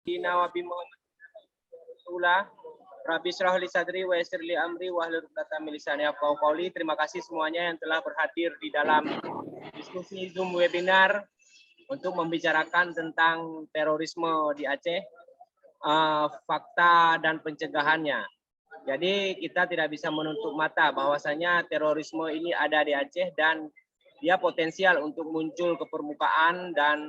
Nabi Muhammad Rasulullah Rabbi syrah li sadri wa yassir li amri wa hlul 'uqdatam min lisani yafqahu qawli. Terima kasih semuanya yang telah berhadir di dalam diskusi Zoom webinar untuk membicarakan tentang terorisme di Aceh, fakta dan pencegahannya. Jadi kita tidak bisa menutup mata bahwasanya terorisme ini ada di Aceh dan dia potensial untuk muncul ke permukaan dan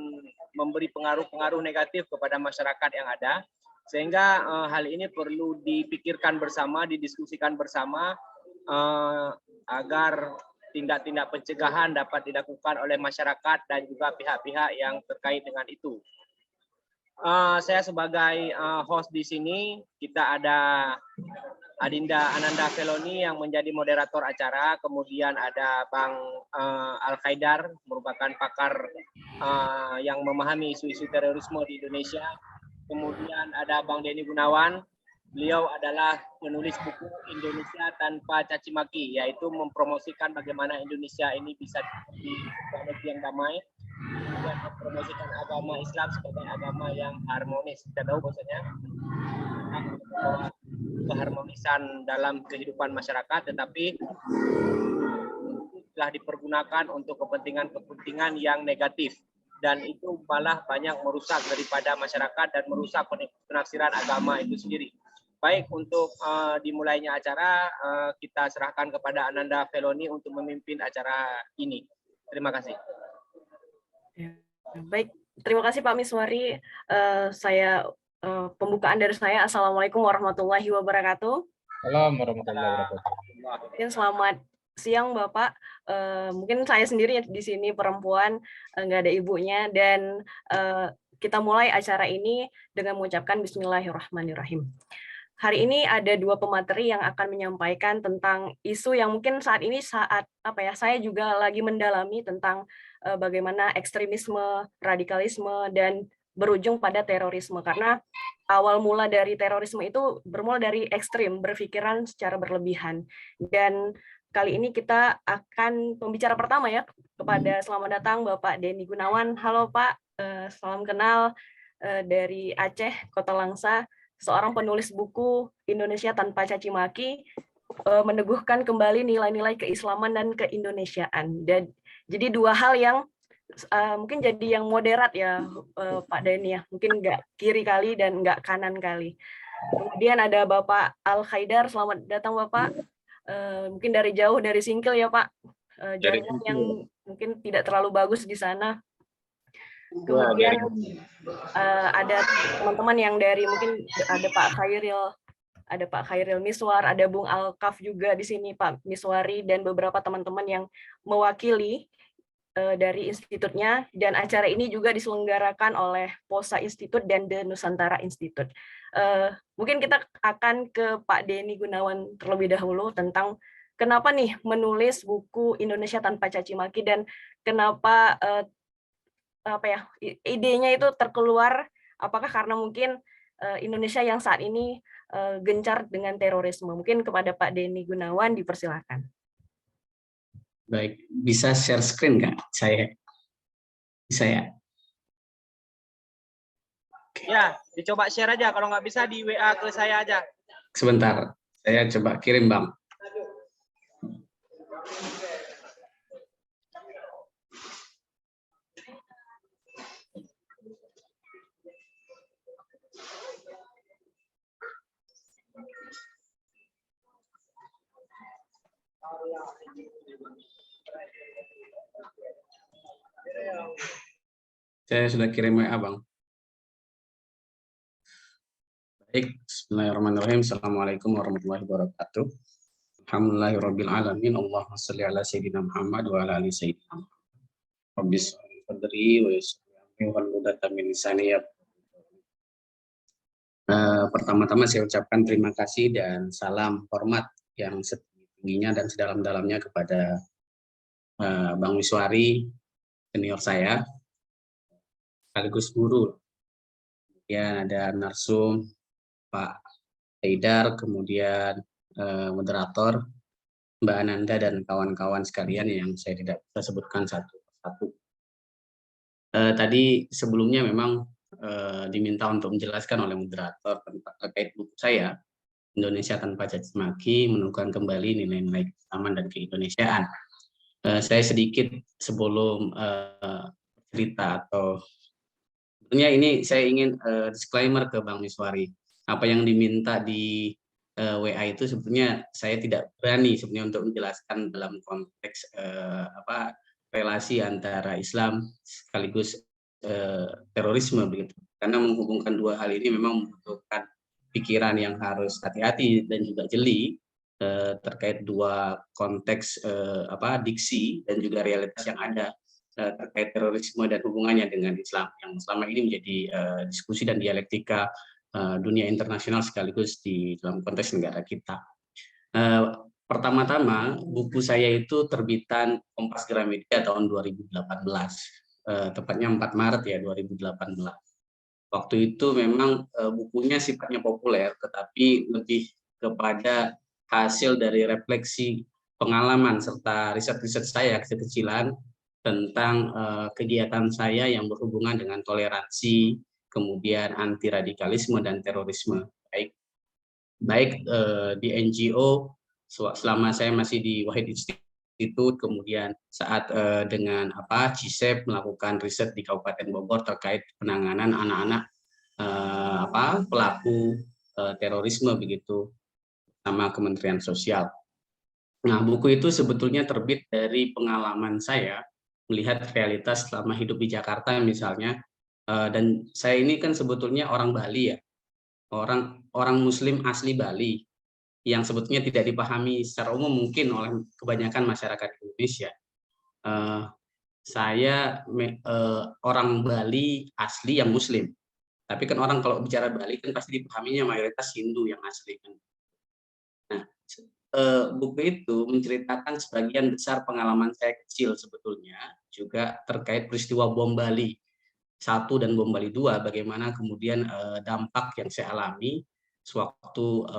memberi pengaruh-pengaruh negatif kepada masyarakat yang ada. Sehingga hal ini perlu dipikirkan bersama, didiskusikan bersama agar tindak-tindak pencegahan dapat dilakukan oleh masyarakat dan juga pihak-pihak yang terkait dengan itu. Saya sebagai host di sini, kita ada Adinda Ananda Feloni yang menjadi moderator acara, kemudian ada Bang Al-Khaidar, merupakan pakar yang memahami isu-isu terorisme di Indonesia. Kemudian ada Bang Denny Gunawan, beliau adalah penulis buku Indonesia Tanpa Caci Maki, yaitu mempromosikan bagaimana Indonesia ini bisa di negeri yang damai, dan mempromosikan agama Islam sebagai agama yang harmonis. Kita tahu bahwasanya keharmonisan dalam kehidupan masyarakat, tetapi telah dipergunakan untuk kepentingan-kepentingan yang negatif, dan itu malah banyak merusak daripada masyarakat dan merusak penafsiran agama itu sendiri. Baik, untuk dimulainya acara, kita serahkan kepada Ananda Feloni untuk memimpin acara ini. Terima kasih. Baik, terima kasih Pak Miswari. Pembukaan dari saya, Assalamualaikum warahmatullahi wabarakatuh. Assalamualaikum warahmatullahi wabarakatuh. Selamat siang Bapak. Mungkin saya sendiri di sini perempuan, nggak ada ibunya, dan kita mulai acara ini dengan mengucapkan Bismillahirrahmanirrahim. Hari ini ada dua pemateri yang akan menyampaikan tentang isu yang mungkin saat ini saya juga lagi mendalami tentang bagaimana ekstremisme, radikalisme, dan berujung pada terorisme, karena awal mula dari terorisme itu bermula dari ekstrim, berpikiran secara berlebihan. Dan kali ini kita akan pembicara pertama ya, kepada selamat datang Bapak Denny Gunawan. Halo Pak, salam kenal dari Aceh, Kota Langsa, seorang penulis buku Indonesia Tanpa Caci Maki, meneguhkan kembali nilai-nilai keislaman dan keindonesiaan. Dan jadi dua hal yang mungkin jadi yang moderat ya Pak Denny ya, mungkin nggak kiri kali dan nggak kanan kali. Kemudian ada Bapak Al-Khaidar, selamat datang Bapak. Mungkin dari jauh, dari Singkil ya Pak, jaringan yang mungkin tidak terlalu bagus di sana. Kemudian ada teman-teman yang dari, mungkin ada Pak Khairil Miswar, ada Bung Alkaf juga di sini, Pak Miswari, dan beberapa teman-teman yang mewakili dari institutnya, dan acara ini juga diselenggarakan oleh POSA Institute dan The Nusantara Institute. Mungkin kita akan ke Pak Denny Gunawan terlebih dahulu tentang kenapa nih menulis buku Indonesia Tanpa Caci Maki, dan kenapa idenya itu terkeluar, apakah karena mungkin Indonesia yang saat ini gencar dengan terorisme. Mungkin kepada Pak Denny Gunawan dipersilakan. Baik, bisa share screen nggak saya? Bisa ya? Ya, dicoba share aja. Kalau nggak bisa di WA ke saya aja. Sebentar, saya coba kirim Bang. Saya sudah kirim WA Bang. Baik, bismillahirrahmanirrahim. Assalamualaikum warahmatullahi wabarakatuh. Alhamdulillahirabbil alamin. Allahumma shalli ala sayyidina Muhammad wa ala ali sayyidina Muhammad. Rabbis fadri wa yassir wa hlul min lisani. Pertama-tama saya ucapkan terima kasih dan salam hormat yang setingginya dan sedalam-dalamnya kepada Bang Miswari, senior saya, sekaligus guru. Kemudian ada narsum Pak Haidar, kemudian moderator Mbak Ananda dan kawan-kawan sekalian yang saya tidak bisa sebutkan satu persatu. Tadi sebelumnya memang diminta untuk menjelaskan oleh moderator terkait buku saya, Indonesia Tanpa Caci Maki, Menemukan Kembali Nilai-Nilai Keberagaman dan Keindonesiaan. Saya sedikit sebelum cerita atau sebenarnya ini saya ingin disclaimer ke Bang Miswari. Apa yang diminta di WA itu sebetulnya saya tidak berani sebenarnya untuk menjelaskan dalam konteks relasi antara Islam sekaligus terorisme begitu. Karena menghubungkan dua hal ini memang membutuhkan pikiran yang harus hati-hati dan juga jeli terkait dua konteks diksi dan juga realitas yang ada terkait terorisme dan hubungannya dengan Islam yang selama ini menjadi diskusi dan dialektika dunia internasional sekaligus di dalam konteks negara kita. Pertama-tama buku saya itu terbitan Kompas Gramedia tahun 2018, tepatnya 4 Maret ya 2018. Waktu itu memang bukunya sifatnya populer, tetapi lebih kepada hasil dari refleksi pengalaman serta riset-riset saya kecil-kecilan tentang kegiatan saya yang berhubungan dengan toleransi, kemudian anti radikalisme dan terorisme, baik di NGO selama saya masih di Wahid Institute, kemudian saat dengan CISEP melakukan riset di Kabupaten Bogor terkait penanganan anak-anak pelaku terorisme begitu sama Kementerian Sosial. Nah, buku itu sebetulnya terbit dari pengalaman saya melihat realitas selama hidup di Jakarta misalnya. Dan saya ini kan sebetulnya orang Bali ya, orang Muslim asli Bali yang sebetulnya tidak dipahami secara umum mungkin oleh kebanyakan masyarakat Indonesia. Saya orang Bali asli yang Muslim, tapi kan orang kalau bicara Bali kan pasti dipahaminya mayoritas Hindu yang asli kan. Nah, buku itu menceritakan sebagian besar pengalaman saya kecil sebetulnya juga terkait peristiwa bom Bali 1 dan bom Bali 2, bagaimana kemudian dampak yang saya alami sewaktu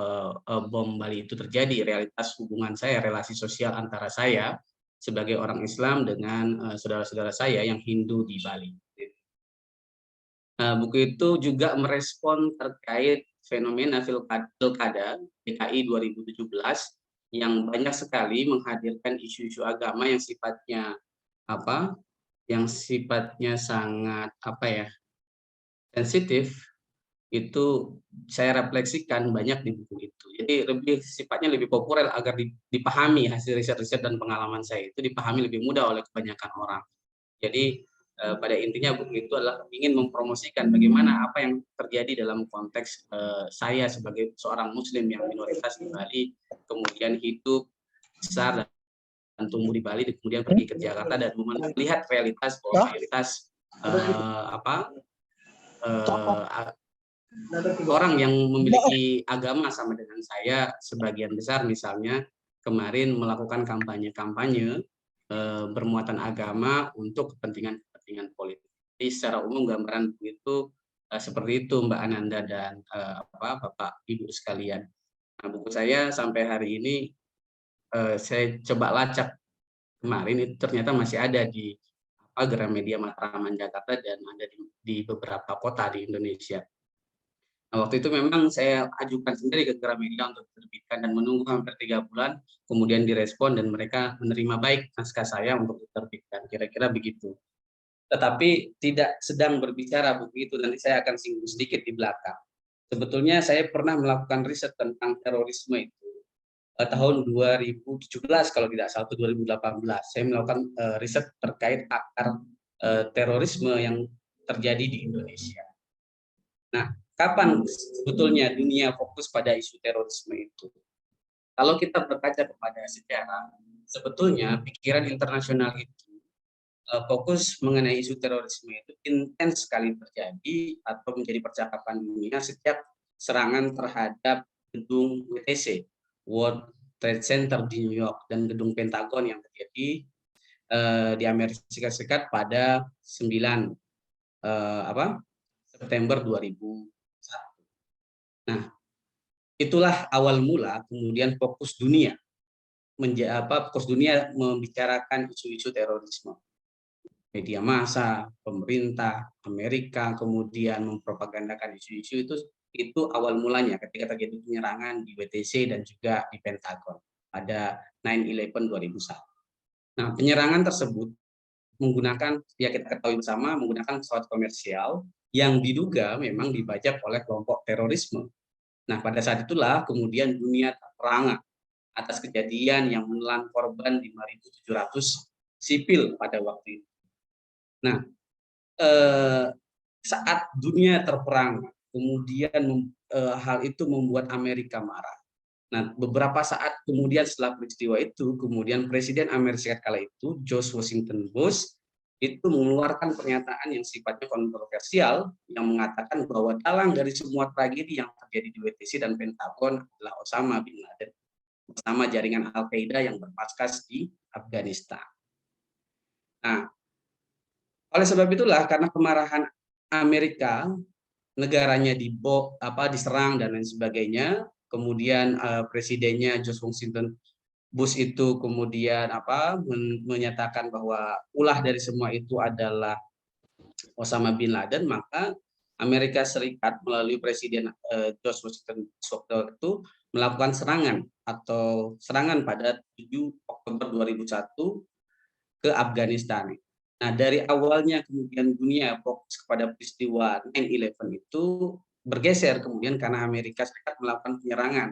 bom Bali itu terjadi, realitas hubungan saya, relasi sosial antara saya sebagai orang Islam dengan saudara-saudara saya yang Hindu di Bali. Buku itu juga merespon terkait fenomena Pilkada DKI 2017 yang banyak sekali menghadirkan isu-isu agama yang sifatnya sangat sensitif. Itu saya refleksikan banyak di buku itu. Jadi sifatnya lebih populer agar dipahami hasil riset-riset dan pengalaman saya itu dipahami lebih mudah oleh kebanyakan orang. Jadi pada intinya buku itu adalah ingin mempromosikan bagaimana apa yang terjadi dalam konteks saya sebagai seorang Muslim yang minoritas di Bali, kemudian hidup besar dan tumbuh di Bali, kemudian pergi ke Jakarta dan melihat realitas orang yang memiliki agama sama dengan saya sebagian besar misalnya kemarin melakukan kampanye bermuatan agama untuk kepentingan politik. Jadi secara umum gambaran itu seperti itu Mbak Ananda dan Bapak Ibu sekalian. Nah, buku saya sampai hari ini saya coba lacak kemarin itu ternyata masih ada di Gramedia Matraman Jakarta dan ada di beberapa kota di Indonesia. Nah, waktu itu memang saya ajukan sendiri ke Gramedia untuk diterbitkan dan menunggu hampir 3 bulan, kemudian direspon dan mereka menerima baik naskah saya untuk diterbitkan, kira-kira begitu. Tetapi tidak sedang berbicara buku itu, nanti saya akan singgung sedikit di belakang. Sebetulnya saya pernah melakukan riset tentang terorisme itu tahun 2017 kalau tidak salah, 2018. Saya melakukan riset terkait akar terorisme yang terjadi di Indonesia. Nah, kapan sebetulnya dunia fokus pada isu terorisme itu? Kalau kita berkaca kepada sejarah, sebetulnya pikiran internasional itu fokus mengenai isu terorisme itu intens sekali terjadi atau menjadi percakapan dunia sejak serangan terhadap gedung WTC, World Trade Center di New York, dan gedung Pentagon yang terjadi di Amerika Serikat pada 9 September 2001. Nah, itulah awal mula kemudian fokus dunia membicarakan isu-isu terorisme. media massa, pemerintah, Amerika, kemudian mempropagandakan isu-isu itu awal mulanya ketika terjadi penyerangan di WTC dan juga di Pentagon pada 9/11 2001. Nah, penyerangan tersebut menggunakan, ya kita ketahui bersama, menggunakan pesawat komersial yang diduga memang dibajak oleh kelompok terorisme. Nah, pada saat itulah kemudian dunia terperangah atas kejadian yang menelan korban 5.700 sipil pada waktu itu. Nah, saat dunia terperang, kemudian hal itu membuat Amerika marah. Nah, beberapa saat kemudian setelah peristiwa itu, kemudian Presiden Amerika Serikat kala itu, George Washington Bush, itu mengeluarkan pernyataan yang sifatnya kontroversial yang mengatakan bahwa dalang dari semua tragedi yang terjadi di WTC dan Pentagon adalah Osama bin Laden bersama jaringan Al-Qaeda yang bermarkas di Afghanistan. Nah, oleh sebab itulah, karena kemarahan Amerika, negaranya diserang dan lain sebagainya, kemudian presidennya George Washington Bush itu kemudian menyatakan bahwa ulah dari semua itu adalah Osama bin Laden, maka Amerika Serikat melalui Presiden George Washington Bush itu melakukan serangan pada 7 Oktober 2001 ke Afghanistan. Nah, dari awalnya kemudian dunia fokus kepada peristiwa 9/11 itu bergeser kemudian karena Amerika Serikat melakukan penyerangan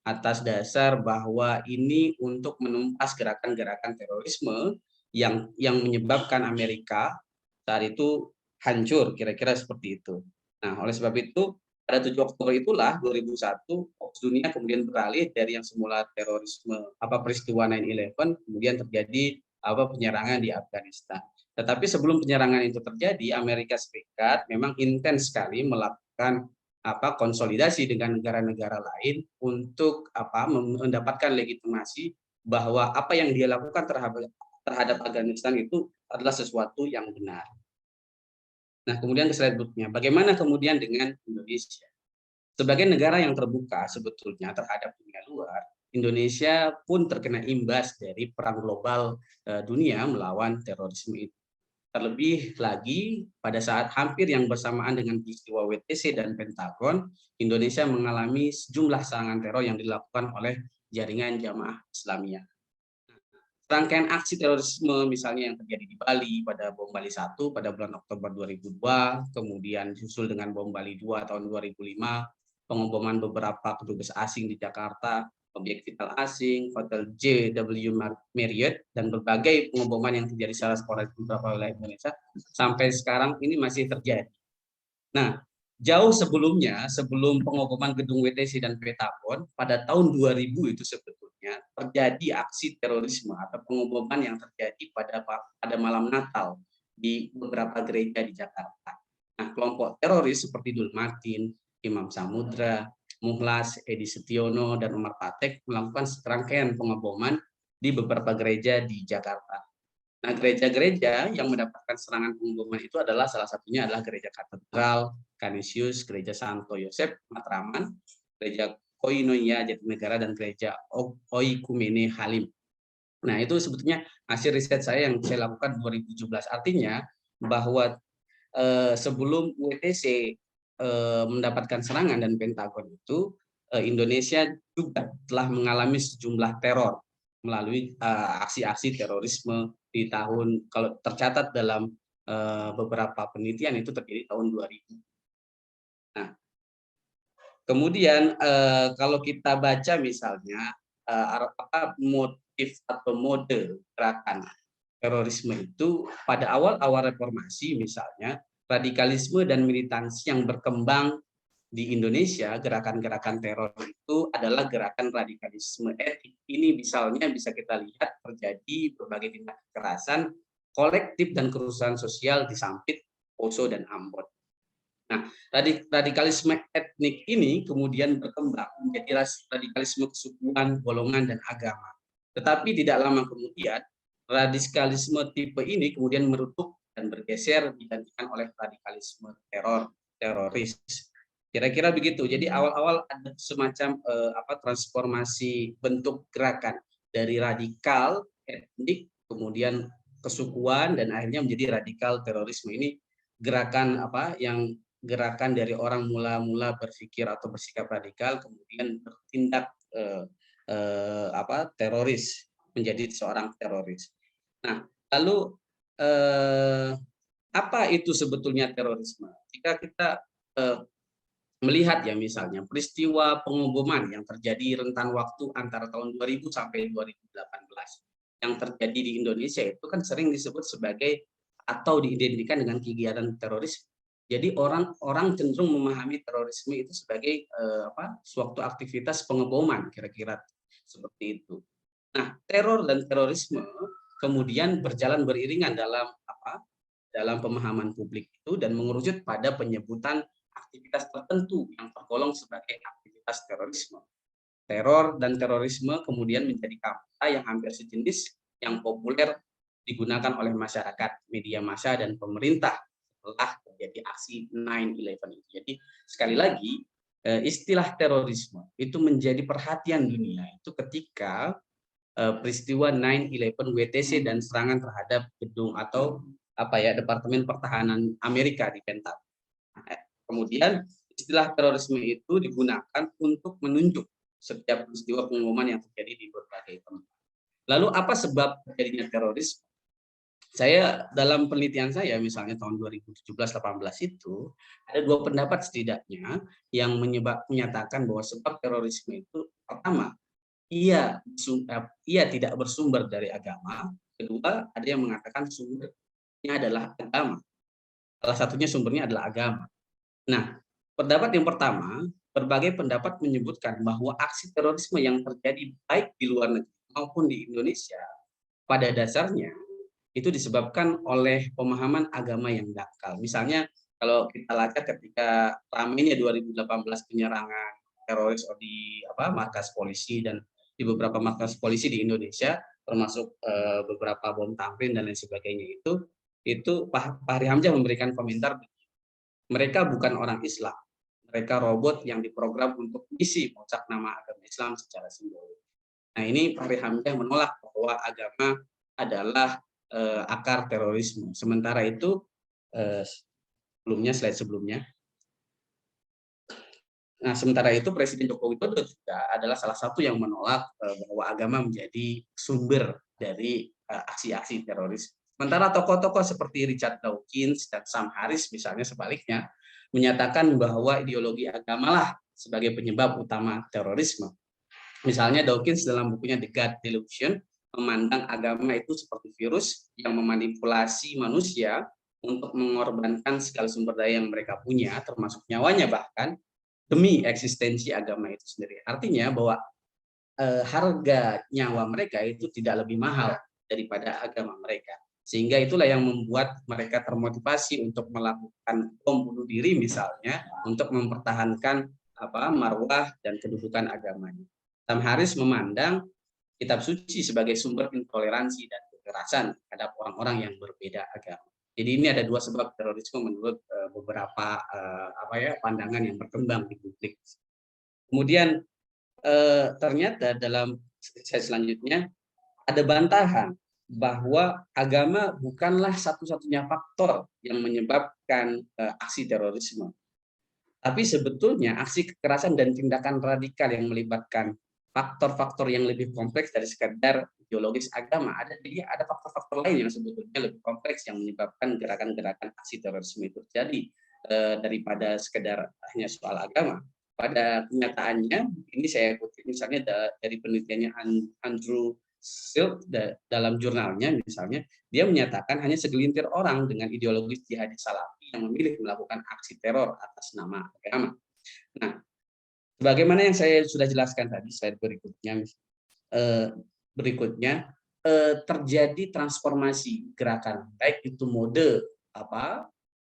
atas dasar bahwa ini untuk menumpas gerakan-gerakan terorisme yang menyebabkan Amerika saat itu hancur, kira-kira seperti itu. Nah, oleh sebab itu pada 7 Oktober itulah 2001 dunia kemudian beralih dari yang semula terorisme peristiwa 9/11 kemudian terjadi penyerangan di Afghanistan. Tetapi sebelum penyerangan itu terjadi, Amerika Serikat memang intens sekali melakukan konsolidasi dengan negara-negara lain untuk mendapatkan legitimasi bahwa apa yang dia lakukan terhadap Afghanistan itu adalah sesuatu yang benar. Nah, kemudian ke slide berikutnya, bagaimana kemudian dengan Indonesia? Sebagai negara yang terbuka sebetulnya terhadap dunia luar, Indonesia pun terkena imbas dari perang global dunia melawan terorisme itu. Terlebih lagi pada saat hampir yang bersamaan dengan peristiwa WTC dan Pentagon, Indonesia mengalami sejumlah serangan teror yang dilakukan oleh jaringan Jamaah Islamiyah. Rangkaian aksi terorisme misalnya yang terjadi di Bali pada bom Bali 1 pada bulan Oktober 2002, kemudian disusul dengan bom Bali 2 tahun 2005, pengeboman beberapa kedubes asing di Jakarta, objek vital asing, hotel JW Marriott, dan berbagai pengeboman yang terjadi secara sporadis di beberapa wilayah Indonesia sampai sekarang ini masih terjadi. Nah, jauh sebelumnya, sebelum pengeboman gedung WTC dan Pentagon, pada tahun 2000 itu sebetulnya terjadi aksi terorisme atau pengeboman yang terjadi pada malam Natal di beberapa gereja di Jakarta. Nah, kelompok teroris seperti Dul Matin, Imam Samudra, Muhlas, Edi Setiono, dan Umar Patek melakukan serangkaian pengeboman di beberapa gereja di Jakarta. Nah, gereja-gereja yang mendapatkan serangan pengeboman itu adalah salah satunya adalah Gereja Katedral Canisius, Gereja Santo Yosef Matraman, Gereja Koinonia Jatinegara, dan Gereja Oikumene Halim. Nah, itu sebetulnya hasil riset saya yang saya lakukan 2017. Artinya bahwa sebelum WTC mendapatkan serangan dan Pentagon itu, Indonesia juga telah mengalami sejumlah teror melalui aksi-aksi terorisme di tahun, kalau tercatat dalam beberapa penelitian itu terjadi tahun 2000. Nah, kemudian kalau kita baca misalnya motif atau mode gerakan terorisme itu pada awal-awal reformasi misalnya, radikalisme dan militansi yang berkembang di Indonesia, gerakan-gerakan teror itu adalah gerakan radikalisme etik. Ini misalnya bisa kita lihat terjadi berbagai tindak kekerasan kolektif dan kerusuhan sosial di Sampit, Poso, dan Ambon. Nah, radikalisme etnik ini kemudian berkembang menjadi radikalisme kesukuan, golongan, dan agama. Tetapi tidak lama kemudian, radikalisme tipe ini kemudian merutuk dan bergeser digantikan oleh radikalisme teroris. Kira-kira begitu. Jadi awal-awal ada semacam transformasi bentuk gerakan dari radikal etnik, kemudian kesukuan dan akhirnya menjadi radikal terorisme. Ini gerakan gerakan dari orang mula-mula berpikir atau bersikap radikal kemudian bertindak teroris, menjadi seorang teroris. Nah, lalu apa itu sebetulnya terorisme? Jika kita melihat ya misalnya peristiwa pengeboman yang terjadi rentan waktu antara tahun 2000 sampai 2018 yang terjadi di Indonesia itu kan sering disebut sebagai atau diidentikan dengan kegiatan teroris. Jadi orang cenderung memahami terorisme itu sebagai suatu aktivitas pengeboman, kira-kira seperti itu. Nah, teror dan terorisme kemudian berjalan beriringan dalam pemahaman publik itu dan mengerucut pada penyebutan aktivitas tertentu yang tergolong sebagai aktivitas terorisme. Teror dan terorisme kemudian menjadi kata yang hampir sejenis yang populer digunakan oleh masyarakat, media massa, dan pemerintah setelah terjadi aksi 9/11 itu. Jadi sekali lagi istilah terorisme itu menjadi perhatian dunia itu ketika peristiwa 9/11 WTC dan serangan terhadap gedung atau Departemen Pertahanan Amerika di Pentagon. Kemudian istilah terorisme itu digunakan untuk menunjuk setiap peristiwa pengumuman yang terjadi di berbagai tempat. Lalu apa sebab terjadinya terorisme? Saya dalam penelitian saya misalnya tahun 2017-18 itu ada 2 pendapat setidaknya yang menyatakan bahwa sebab terorisme itu pertama ia tidak bersumber dari agama, kedua ada yang mengatakan sumbernya adalah agama. Salah satunya sumbernya adalah agama. Nah, pendapat yang pertama, berbagai pendapat menyebutkan bahwa aksi terorisme yang terjadi baik di luar negeri maupun di Indonesia pada dasarnya itu disebabkan oleh pemahaman agama yang dangkal. Misalnya kalau kita lihat ketika ramainya 2018 penyerangan teroris di markas polisi dan di beberapa markas polisi di Indonesia, termasuk beberapa bom tamrin dan lain sebagainya itu Pak Fahri Hamzah memberikan komentar, mereka bukan orang Islam, mereka robot yang diprogram untuk isi mengucap nama agama Islam secara simbolik. Nah, ini Fahri Hamzah menolak bahwa agama adalah akar terorisme. Sementara itu slide sebelumnya. Nah, sementara itu Presiden Joko Widodo juga adalah salah satu yang menolak bahwa agama menjadi sumber dari aksi-aksi teroris. Sementara tokoh-tokoh seperti Richard Dawkins dan Sam Harris misalnya sebaliknya menyatakan bahwa ideologi agamalah sebagai penyebab utama terorisme. Misalnya Dawkins dalam bukunya The God Delusion memandang agama itu seperti virus yang memanipulasi manusia untuk mengorbankan segala sumber daya yang mereka punya, termasuk nyawanya bahkan, demi eksistensi agama itu sendiri. Artinya bahwa harga nyawa mereka itu tidak lebih mahal daripada agama mereka. Sehingga itulah yang membuat mereka termotivasi untuk melakukan bom bunuh diri misalnya, untuk mempertahankan marwah dan kedudukan agamanya. Sam Harris memandang kitab suci sebagai sumber intoleransi dan kekerasan terhadap orang-orang yang berbeda agama. Jadi ini ada 2 sebab terorisme menurut beberapa pandangan yang berkembang di publik. Kemudian ternyata dalam slide selanjutnya ada bantahan bahwa agama bukanlah satu-satunya faktor yang menyebabkan aksi terorisme. Tapi sebetulnya aksi kekerasan dan tindakan radikal yang melibatkan faktor-faktor yang lebih kompleks dari sekedar ideologis agama. Jadi ada faktor-faktor lain yang sebetulnya lebih kompleks yang menyebabkan gerakan-gerakan aksi terorisme itu terjadi daripada sekedar hanya soal agama. Pada kenyataannya, ini saya kutip misalnya dari penelitiannya Andrew Silk dalam jurnalnya misalnya, dia menyatakan hanya segelintir orang dengan ideologis jihadis salafi yang memilih melakukan aksi teror atas nama agama. Nah, sebagaimana yang saya sudah jelaskan tadi, slide berikutnya, terjadi transformasi gerakan, baik itu mode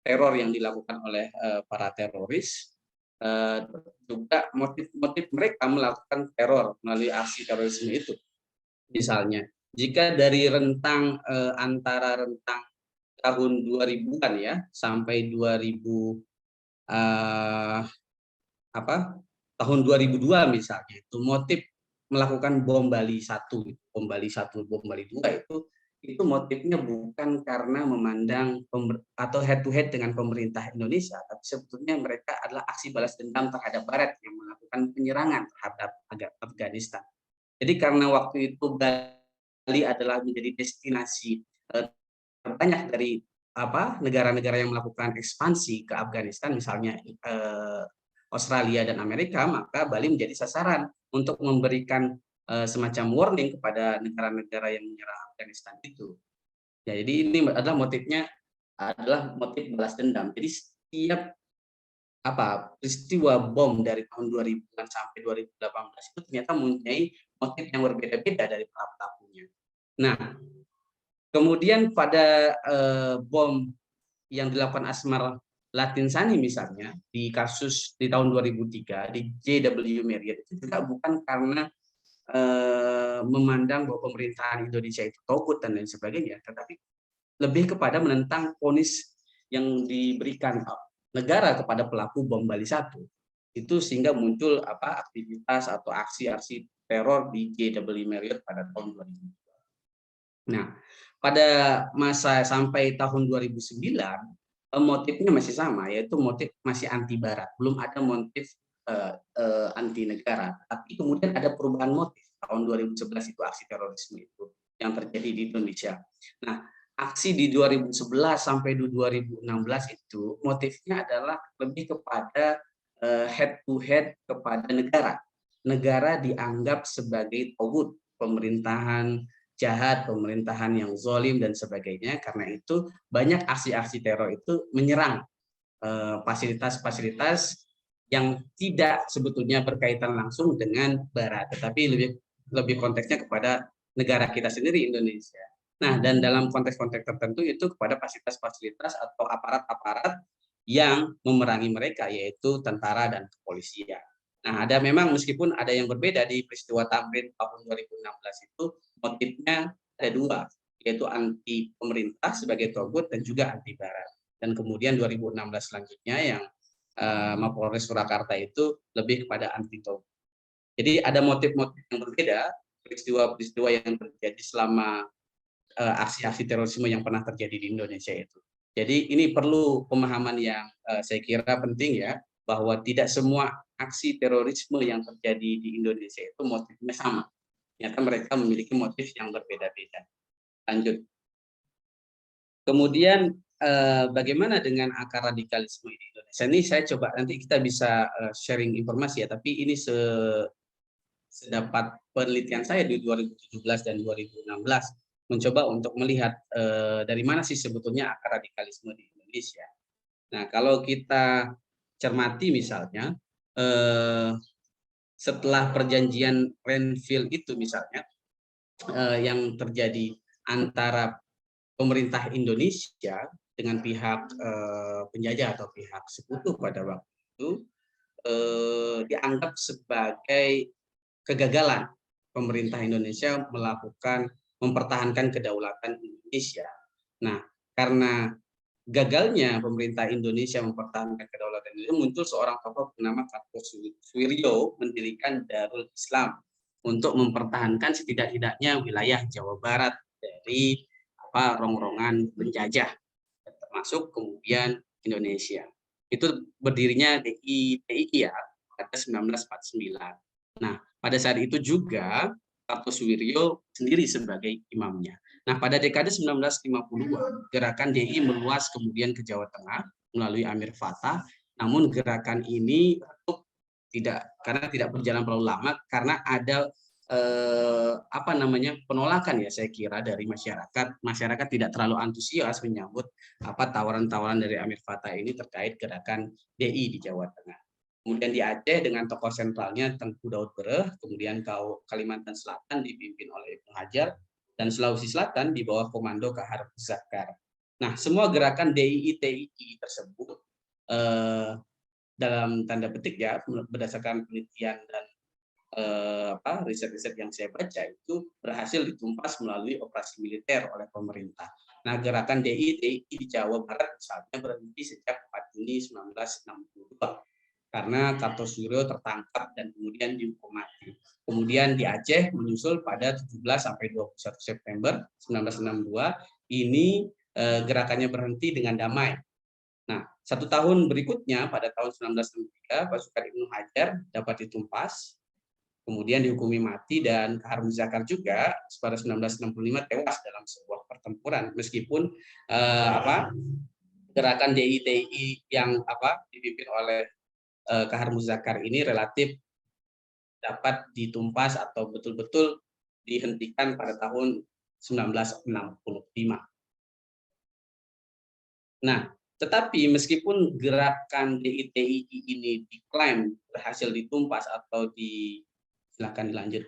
teror yang dilakukan oleh para teroris, juga motif mereka melakukan teror melalui aksi terorisme itu. Misalnya, jika dari rentang antara rentang tahun 2000-an ya sampai 2000 tahun 2002 misalnya, itu motif melakukan bom Bali 1, bom Bali 1, bom Bali 2 itu itu motifnya bukan karena memandang atau head to head dengan pemerintah Indonesia, tapi sebetulnya mereka adalah aksi balas dendam terhadap Barat yang melakukan penyerangan terhadap Afghanistan. Jadi karena waktu itu Bali adalah menjadi destinasi terbanyak dari negara-negara yang melakukan ekspansi ke Afghanistan, misalnya Australia dan Amerika, maka Bali menjadi sasaran untuk memberikan semacam warning kepada negara-negara yang menyerang Afghanistan itu. Ya, jadi ini adalah motifnya adalah motif balas dendam. Jadi setiap peristiwa bom dari tahun 2000 sampai 2018 itu ternyata mempunyai motif yang berbeda-beda dari para pelakunya. Nah, kemudian pada bom yang dilakukan Asmar Latinsani misalnya di kasus di tahun 2003 di JW Marriott itu juga bukan karena memandang bahwa pemerintahan Indonesia itu togut dan lain sebagainya, tetapi lebih kepada menentang vonis yang diberikan negara kepada pelaku bom Bali 1 itu, sehingga muncul aktivitas atau aksi-aksi teror di JW Marriott pada tahun 2002. Nah, pada masa sampai tahun 2009 motifnya masih sama, yaitu motif masih anti Barat, belum ada motif anti negara. Tapi kemudian ada perubahan motif tahun 2011 itu aksi terorisme itu yang terjadi di Indonesia. Nah, aksi di 2011 sampai 2016 itu motifnya adalah lebih kepada head to head kepada negara. Negara dianggap sebagai togut, pemerintahan jahat, pemerintahan yang zalim dan sebagainya. Karena itu banyak aksi-aksi teror itu menyerang fasilitas-fasilitas yang tidak sebetulnya berkaitan langsung dengan Barat, tetapi lebih konteksnya kepada negara kita sendiri, Indonesia. Nah, dan dalam konteks-konteks tertentu itu kepada fasilitas-fasilitas atau aparat-aparat yang memerangi mereka, yaitu tentara dan kepolisian. Nah, ada memang meskipun ada yang berbeda di peristiwa Tamrin tahun 2016 itu, motifnya ada dua, yaitu anti pemerintah sebagai togut dan juga anti Barat. Dan kemudian 2016 selanjutnya yang Mapolres Surakarta itu lebih kepada anti togut. Jadi ada motif-motif yang berbeda, peristiwa-peristiwa yang terjadi selama aksi-aksi terorisme yang pernah terjadi di Indonesia itu. Jadi ini perlu pemahaman yang saya kira penting ya, bahwa tidak semua aksi terorisme yang terjadi di Indonesia itu motifnya sama. Ternyata mereka memiliki motif yang berbeda-beda. Lanjut. Kemudian bagaimana dengan akar radikalisme di Indonesia? Ini saya coba, nanti kita bisa sharing informasi ya, tapi ini sedapat penelitian saya di 2017 dan 2016 mencoba untuk melihat dari mana sih sebetulnya akar radikalisme di Indonesia. Nah, kalau kita cermati misalnya setelah perjanjian Renville itu misalnya yang terjadi antara pemerintah Indonesia dengan pihak penjajah atau pihak sekutu pada waktu itu dianggap sebagai kegagalan pemerintah Indonesia mempertahankan kedaulatan Indonesia. Nah, karena gagalnya pemerintah Indonesia mempertahankan kedaulatan Indonesia, muncul seorang tokoh bernama Kartosuwiryo mendirikan Darul Islam untuk mempertahankan setidak-tidaknya wilayah Jawa Barat dari rongrongan penjajah, termasuk kemudian Indonesia. Itu berdirinya DII ya pada 1949. Nah, pada saat itu juga Kartosuwiryo sendiri sebagai imamnya. Nah, pada dekade 1950-an, gerakan DI meluas kemudian ke Jawa Tengah melalui Amir Fattah. Namun gerakan ini karena tidak berjalan terlalu lama, karena ada penolakan ya, saya kira dari masyarakat tidak terlalu antusias menyambut tawaran-tawaran dari Amir Fattah ini terkait gerakan DI di Jawa Tengah. Kemudian di Aceh dengan tokoh sentralnya Tengku Daud Bereh, kemudian Kalimantan Selatan dipimpin oleh Ibnu Hajar, dan Sulawesi Selatan di bawah komando Kahar Zakar. Nah, semua gerakan DII-TII tersebut dalam tanda petik ya, berdasarkan penelitian dan riset-riset yang saya baca itu berhasil ditumpas melalui operasi militer oleh pemerintah. Nah, gerakan DII di Jawa Barat misalnya berhenti sejak 4 Juni 1962 karena Kartosuwiryo tertangkap dan kemudian dihukum mati. Kemudian di Aceh menyusul pada 17 sampai 21 September 1962. Ini gerakannya berhenti dengan damai. Nah, 1 tahun berikutnya pada tahun 1963 pasukan Ibnu Hajar dapat ditumpas, kemudian dihukumi mati, dan Kahar Muzakar juga pada 1965 tewas dalam sebuah pertempuran, meskipun gerakan DITI yang dipimpin oleh Kahar Muzakar ini relatif dapat ditumpas atau betul-betul dihentikan pada tahun 1965. Nah, tetapi meskipun gerakan DITI ini diklaim berhasil ditumpas atau silakan dilanjut,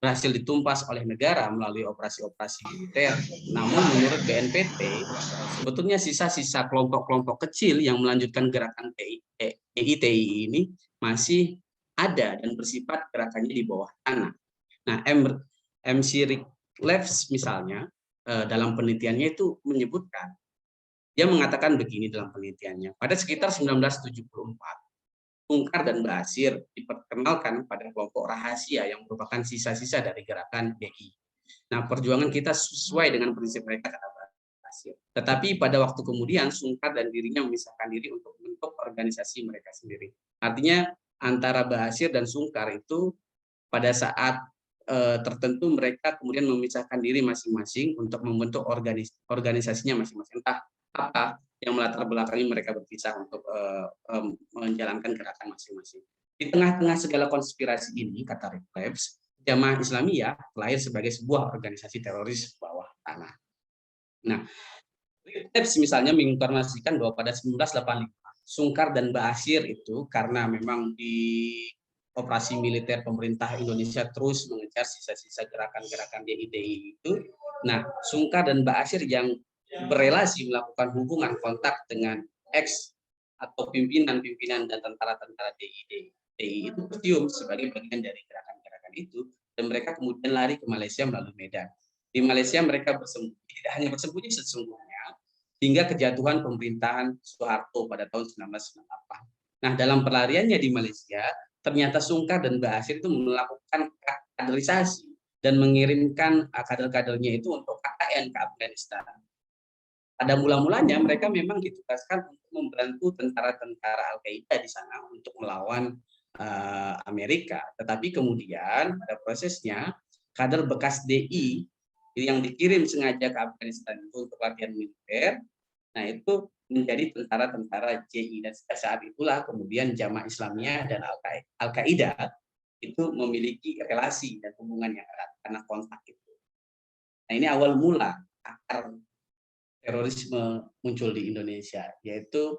berhasil ditumpas oleh negara melalui operasi-operasi militer, namun menurut BNPT sebetulnya sisa-sisa kelompok-kelompok kecil yang melanjutkan gerakan DITI ini masih ada dan bersifat gerakannya di bawah tanah. Nah, MC Rickleves misalnya dalam penelitiannya itu menyebutkan, dia mengatakan begini dalam penelitiannya, pada sekitar 1974, Sungkar dan Ba'asyir diperkenalkan pada kelompok rahasia yang merupakan sisa-sisa dari gerakan DI. Nah, perjuangan kita sesuai dengan prinsip mereka, kata Ba'asyir. Tetapi pada waktu kemudian, Sungkar dan dirinya memisahkan diri untuk membentuk organisasi mereka sendiri. Artinya, antara Ba'asyir dan Sungkar itu pada saat tertentu mereka kemudian memisahkan diri masing-masing untuk membentuk organisasinya masing-masing. Entah apa yang melatar belakangi mereka berpisah untuk menjalankan gerakan masing-masing. Di tengah-tengah segala konspirasi ini, kata Rickleves, Jamaah Islamiyah lahir sebagai sebuah organisasi teroris bawah tanah. Nah, Rickleves misalnya menginformasikan bahwa pada 1985, Sungkar dan Ba'asyir itu karena memang di operasi militer pemerintah Indonesia terus mengejar sisa-sisa gerakan-gerakan DITI itu. Nah, Sungkar dan Ba'asyir yang berelasi melakukan hubungan kontak dengan ex atau pimpinan-pimpinan dan tentara-tentara DITI itu tercium sebagai bagian dari gerakan-gerakan itu, dan mereka kemudian lari ke Malaysia melalui Medan. Di Malaysia mereka bersembunyi, tidak hanya bersembunyi sesungguhnya, hingga kejatuhan pemerintahan Soeharto pada tahun 1998. Nah, dalam pelariannya di Malaysia, ternyata Sungkar dan Ba'asyir itu melakukan kaderisasi dan mengirimkan kader-kadernya itu untuk KKN ke Afghanistan. Pada mula-mulanya mereka memang ditugaskan untuk membantu tentara-tentara Al-Qaeda di sana untuk melawan Amerika. Tetapi kemudian pada prosesnya kader bekas DI yang dikirim sengaja ke Afghanistan itu untuk latihan militer, nah itu menjadi tentara-tentara JI, dan saat itulah kemudian Jamaah Islamiyah dan Al-Qaeda itu memiliki relasi dan hubungan yang erat karena kontak itu. Nah, ini awal mula akar terorisme muncul di Indonesia, yaitu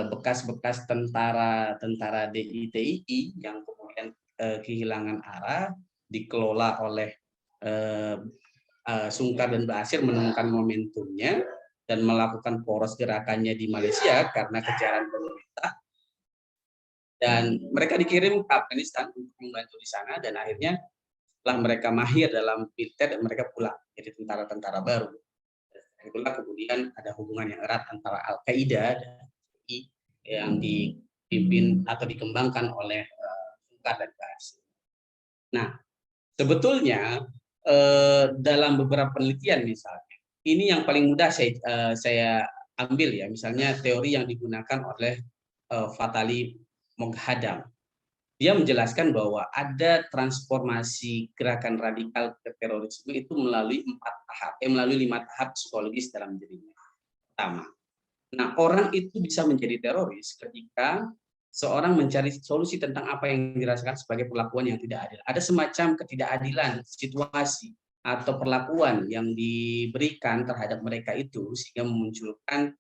bekas-bekas tentara DITI yang kemudian kehilangan arah, dikelola oleh Sungkar dan Ba'asyir menemukan momentumnya dan melakukan poros gerakannya di Malaysia karena kejaran pemerintah, dan mereka dikirim ke Afghanistan untuk membantu di sana, dan akhirnya setelah mereka mahir dalam militer dan mereka pulang jadi tentara-tentara baru. Itulah kemudian ada hubungan yang erat antara Al-Qaeda dan DI yang dipimpin atau dikembangkan oleh Sungkar dan Ba'asyir. Nah, sebetulnya dalam beberapa penelitian misalnya, ini yang paling mudah saya ambil ya, misalnya teori yang digunakan oleh Fatali Moghadam. Dia menjelaskan bahwa ada transformasi gerakan radikal ke terorisme itu melalui 5 tahap psikologis dalam dirinya. Pertama, nah orang itu bisa menjadi teroris ketika seorang mencari solusi tentang apa yang dirasakan sebagai perlakuan yang tidak adil. Ada semacam ketidakadilan situasi atau perlakuan yang diberikan terhadap mereka itu sehingga memunculkan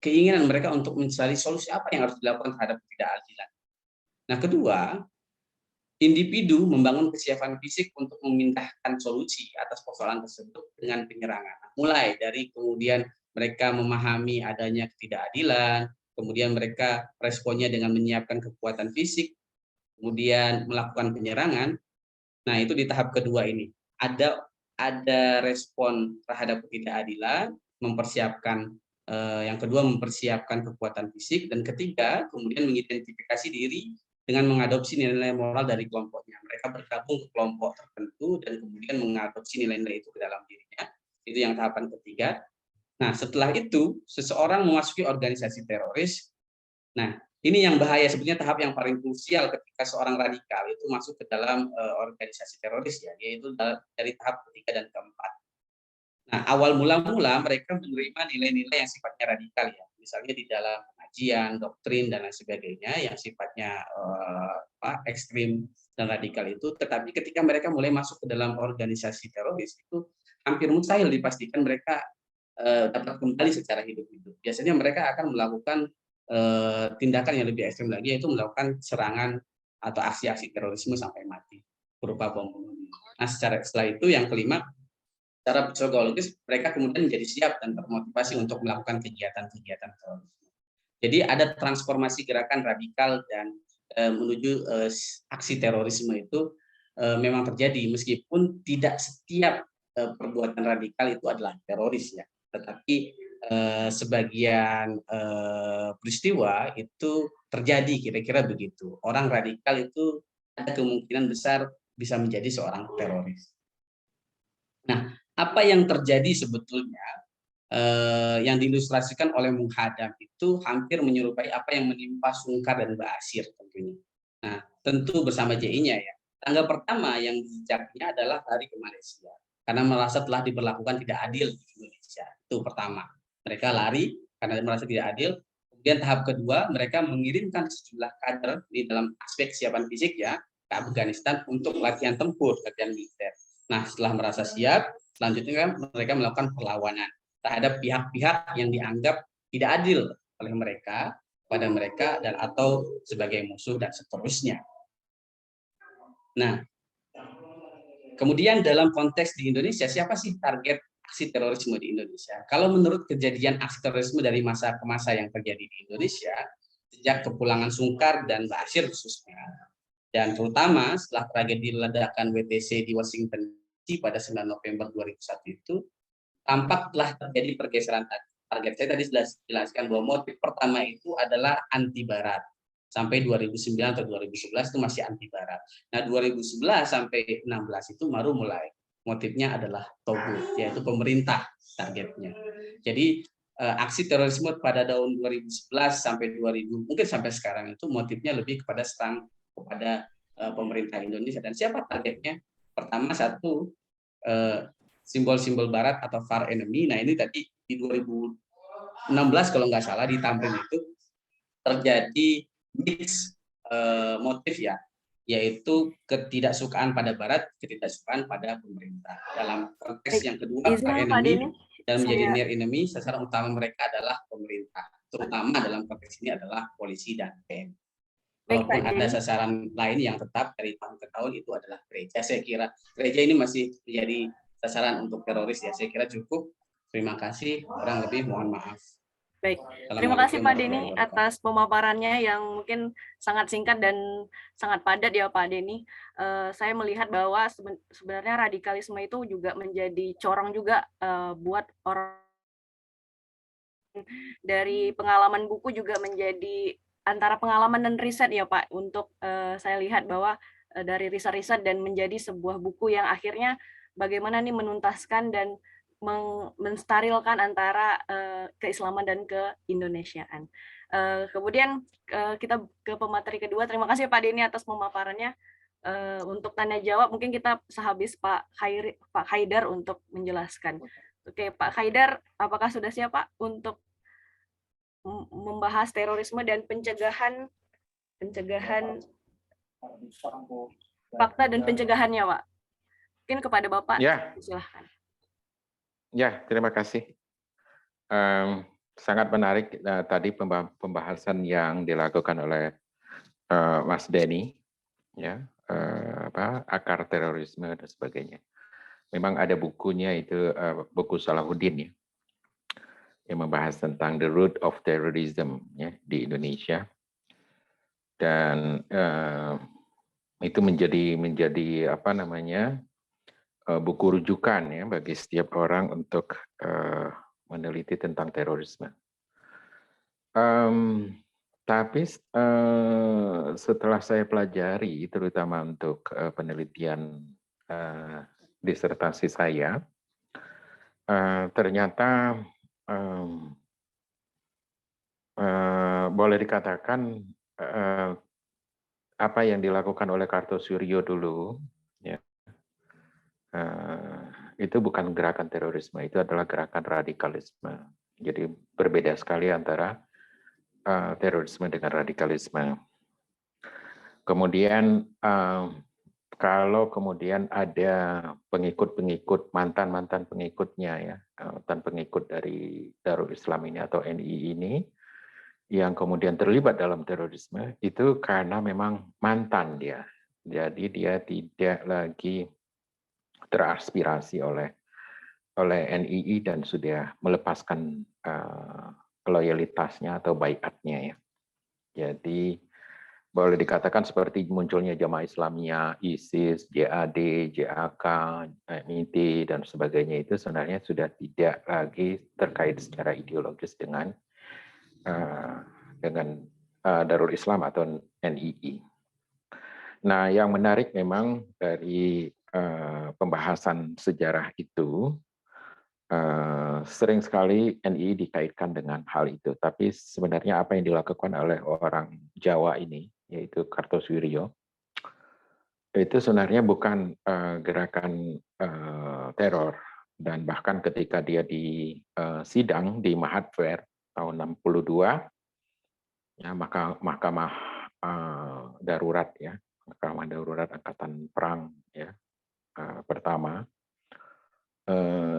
keinginan mereka untuk mencari solusi apa yang harus dilakukan terhadap ketidakadilan. Nah, kedua, individu membangun kesiapan fisik untuk memindahkan solusi atas persoalan tersebut dengan penyerangan. Mulai dari kemudian mereka memahami adanya ketidakadilan, kemudian mereka responnya dengan menyiapkan kekuatan fisik, kemudian melakukan penyerangan. Nah, itu di tahap kedua ini. Ada respon terhadap ketidakadilan, mempersiapkan Yang kedua, mempersiapkan kekuatan fisik. Dan ketiga, kemudian mengidentifikasi diri dengan mengadopsi nilai-nilai moral dari kelompoknya. Mereka bergabung ke kelompok tertentu dan kemudian mengadopsi nilai-nilai itu ke dalam dirinya. Itu yang tahapan ketiga. Nah, setelah itu, seseorang memasuki organisasi teroris. Nah, ini yang bahaya, sebenarnya tahap yang paling krusial ketika seorang radikal itu masuk ke dalam organisasi teroris, ya, yaitu dari tahap ketiga dan keempat. Nah, awal mula mereka menerima nilai-nilai yang sifatnya radikal, ya, misalnya di dalam pengajian, doktrin dan lain sebagainya yang sifatnya ekstrim dan radikal itu. Tetapi ketika mereka mulai masuk ke dalam organisasi teroris itu hampir mustahil dipastikan mereka dapat kembali secara hidup-hidup. Biasanya mereka akan melakukan tindakan yang lebih ekstrim lagi, yaitu melakukan serangan atau aksi-aksi terorisme sampai mati berupa bom bunuh. Nah, setelah itu yang kelima, secara psikologis mereka kemudian menjadi siap dan termotivasi untuk melakukan kegiatan-kegiatan terorisme. Jadi ada transformasi gerakan radikal dan menuju aksi terorisme itu memang terjadi, meskipun tidak setiap perbuatan radikal itu adalah teroris, ya. Tetapi sebagian peristiwa itu terjadi kira-kira begitu. Orang radikal itu ada kemungkinan besar bisa menjadi seorang teroris. Nah, apa yang terjadi sebetulnya yang diilustrasikan oleh Muhadam itu hampir menyerupai apa yang menimpa Sungkar dan Ba'asyir tentunya. Nah, tentu bersama JI-nya, ya. Tanggal pertama yang dijejaknya adalah lari ke Malaysia karena merasa telah diberlakukan tidak adil di Indonesia. Itu pertama. Mereka lari karena merasa tidak adil. Kemudian tahap kedua, mereka mengirimkan sejumlah kader di dalam aspek kesiapan fisik, ya, ke Afghanistan untuk latihan tempur, latihan militer. Nah, setelah merasa siap, selanjutnya kan mereka melakukan perlawanan terhadap pihak-pihak yang dianggap tidak adil oleh mereka pada mereka dan atau sebagai musuh dan seterusnya. Nah, kemudian dalam konteks di Indonesia, siapa sih target aksi terorisme di Indonesia? Kalau menurut kejadian aksi terorisme dari masa ke masa yang terjadi di Indonesia, sejak kepulangan Sungkar dan Ba'asyir khususnya, dan terutama setelah tragedi ledakan WTC di Washington DC pada 9 November 2001 itu, tampak telah terjadi pergeseran target. Saya tadi sudah jelaskan bahwa motif pertama itu adalah anti Barat. Sampai 2009 atau 2011 itu masih anti Barat. Nah, 2011 sampai 16 itu baru mulai. Motifnya adalah Togut, yaitu pemerintah targetnya. Jadi aksi terorisme pada tahun 2011 sampai 2000, mungkin sampai sekarang itu motifnya lebih kepada serang kepada pemerintah Indonesia. Dan siapa targetnya? Pertama, satu, simbol-simbol Barat atau far enemy. Nah, ini tadi di 2016 kalau nggak salah di Tamrin itu terjadi mix motif, ya, yaitu ketidaksukaan pada Barat, ketidaksukaan pada pemerintah. Dalam konteks yang kedua, far enemy, dan menjadi near enemy, sasaran utama mereka adalah pemerintah. Terutama dalam konteks ini adalah polisi dan TNI. Walaupun ada sasaran lain yang tetap dari tahun ke tahun itu adalah gereja. Saya kira gereja ini masih menjadi sasaran untuk teroris, ya. Saya kira cukup. Terima kasih. Kurang lebih mohon maaf. Baik, terima kasih Pak Denny atas pemaparannya yang mungkin sangat singkat dan sangat padat, ya Pak Denny. Saya melihat bahwa sebenarnya radikalisme itu juga menjadi corong juga buat orang. Dari pengalaman buku juga menjadi antara pengalaman dan riset, ya Pak, untuk saya lihat bahwa dari riset-riset dan menjadi sebuah buku yang akhirnya bagaimana nih menuntaskan dan menstarilkan antara keislaman dan keindonesiaan. Kemudian kita ke pemateri kedua. Terima kasih Pak Denny atas pemaparannya. Untuk tanya jawab mungkin kita sehabis Pak Haidar untuk menjelaskan. Oke, Pak Haidar, apakah sudah siap Pak untuk membahas terorisme dan pencegahan fakta dan pencegahannya, Pak? Mungkin kepada Bapak, ya. Silahkan. Ya, terima kasih. Sangat menarik tadi pembahasan yang dilakukan oleh Mas Denny, ya, akar terorisme dan sebagainya. Memang ada bukunya itu buku Salahuddin, ya, yang membahas tentang the root of terrorism, ya, di Indonesia, dan itu menjadi apa namanya buku rujukan, ya, bagi setiap orang untuk meneliti tentang terorisme. Tapi setelah saya pelajari, terutama untuk penelitian disertasi saya, ternyata boleh dikatakan apa yang dilakukan oleh Kartosuryo dulu, ya, itu bukan gerakan terorisme, itu adalah gerakan radikalisme. Jadi berbeda sekali antara terorisme dengan radikalisme. Kemudian kalau kemudian ada pengikut-pengikut, mantan-mantan pengikutnya ya, mantan pengikut dari Darul Islam ini atau NII ini, yang kemudian terlibat dalam terorisme, itu karena memang mantan dia. Jadi dia tidak lagi teraspirasi oleh NII dan sudah melepaskan loyalitasnya atau baiatnya ya. Jadi boleh dikatakan seperti munculnya Jamaah Islamiyah, ISIS, JAD, JAK, MIT, dan sebagainya itu sebenarnya sudah tidak lagi terkait secara ideologis dengan Darul Islam atau NII. Nah, yang menarik memang dari pembahasan sejarah itu, sering sekali NII dikaitkan dengan hal itu. Tapi sebenarnya apa yang dilakukan oleh orang Jawa ini, yaitu Kartosuryo, itu sebenarnya bukan gerakan teror. Dan bahkan ketika dia di sidang di Mahat Fair tahun 62, ya, mahkamah darurat ya, mahkamah darurat angkatan perang ya pertama,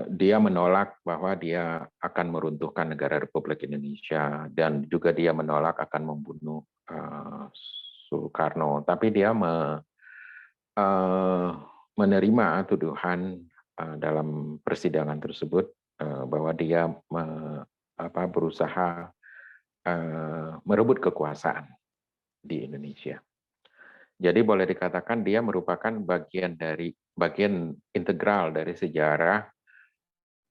dia menolak bahwa dia akan meruntuhkan negara Republik Indonesia dan juga dia menolak akan membunuh Soekarno, tapi dia menerima tuduhan dalam persidangan tersebut bahwa dia berusaha merebut kekuasaan di Indonesia. Jadi boleh dikatakan dia merupakan bagian integral dari sejarah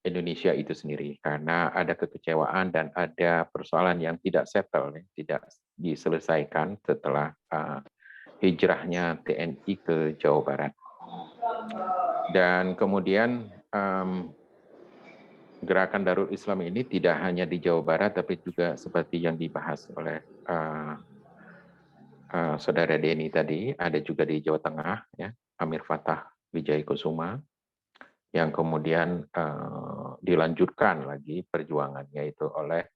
Indonesia itu sendiri, karena ada kekecewaan dan ada persoalan yang tidak settle, tidak diselesaikan setelah hijrahnya TNI ke Jawa Barat. Dan kemudian gerakan Darul Islam ini tidak hanya di Jawa Barat, tapi juga seperti yang dibahas oleh Saudara Denny tadi, ada juga di Jawa Tengah, ya, Amir Fattah Wijaykusuma, yang kemudian dilanjutkan lagi perjuangannya itu oleh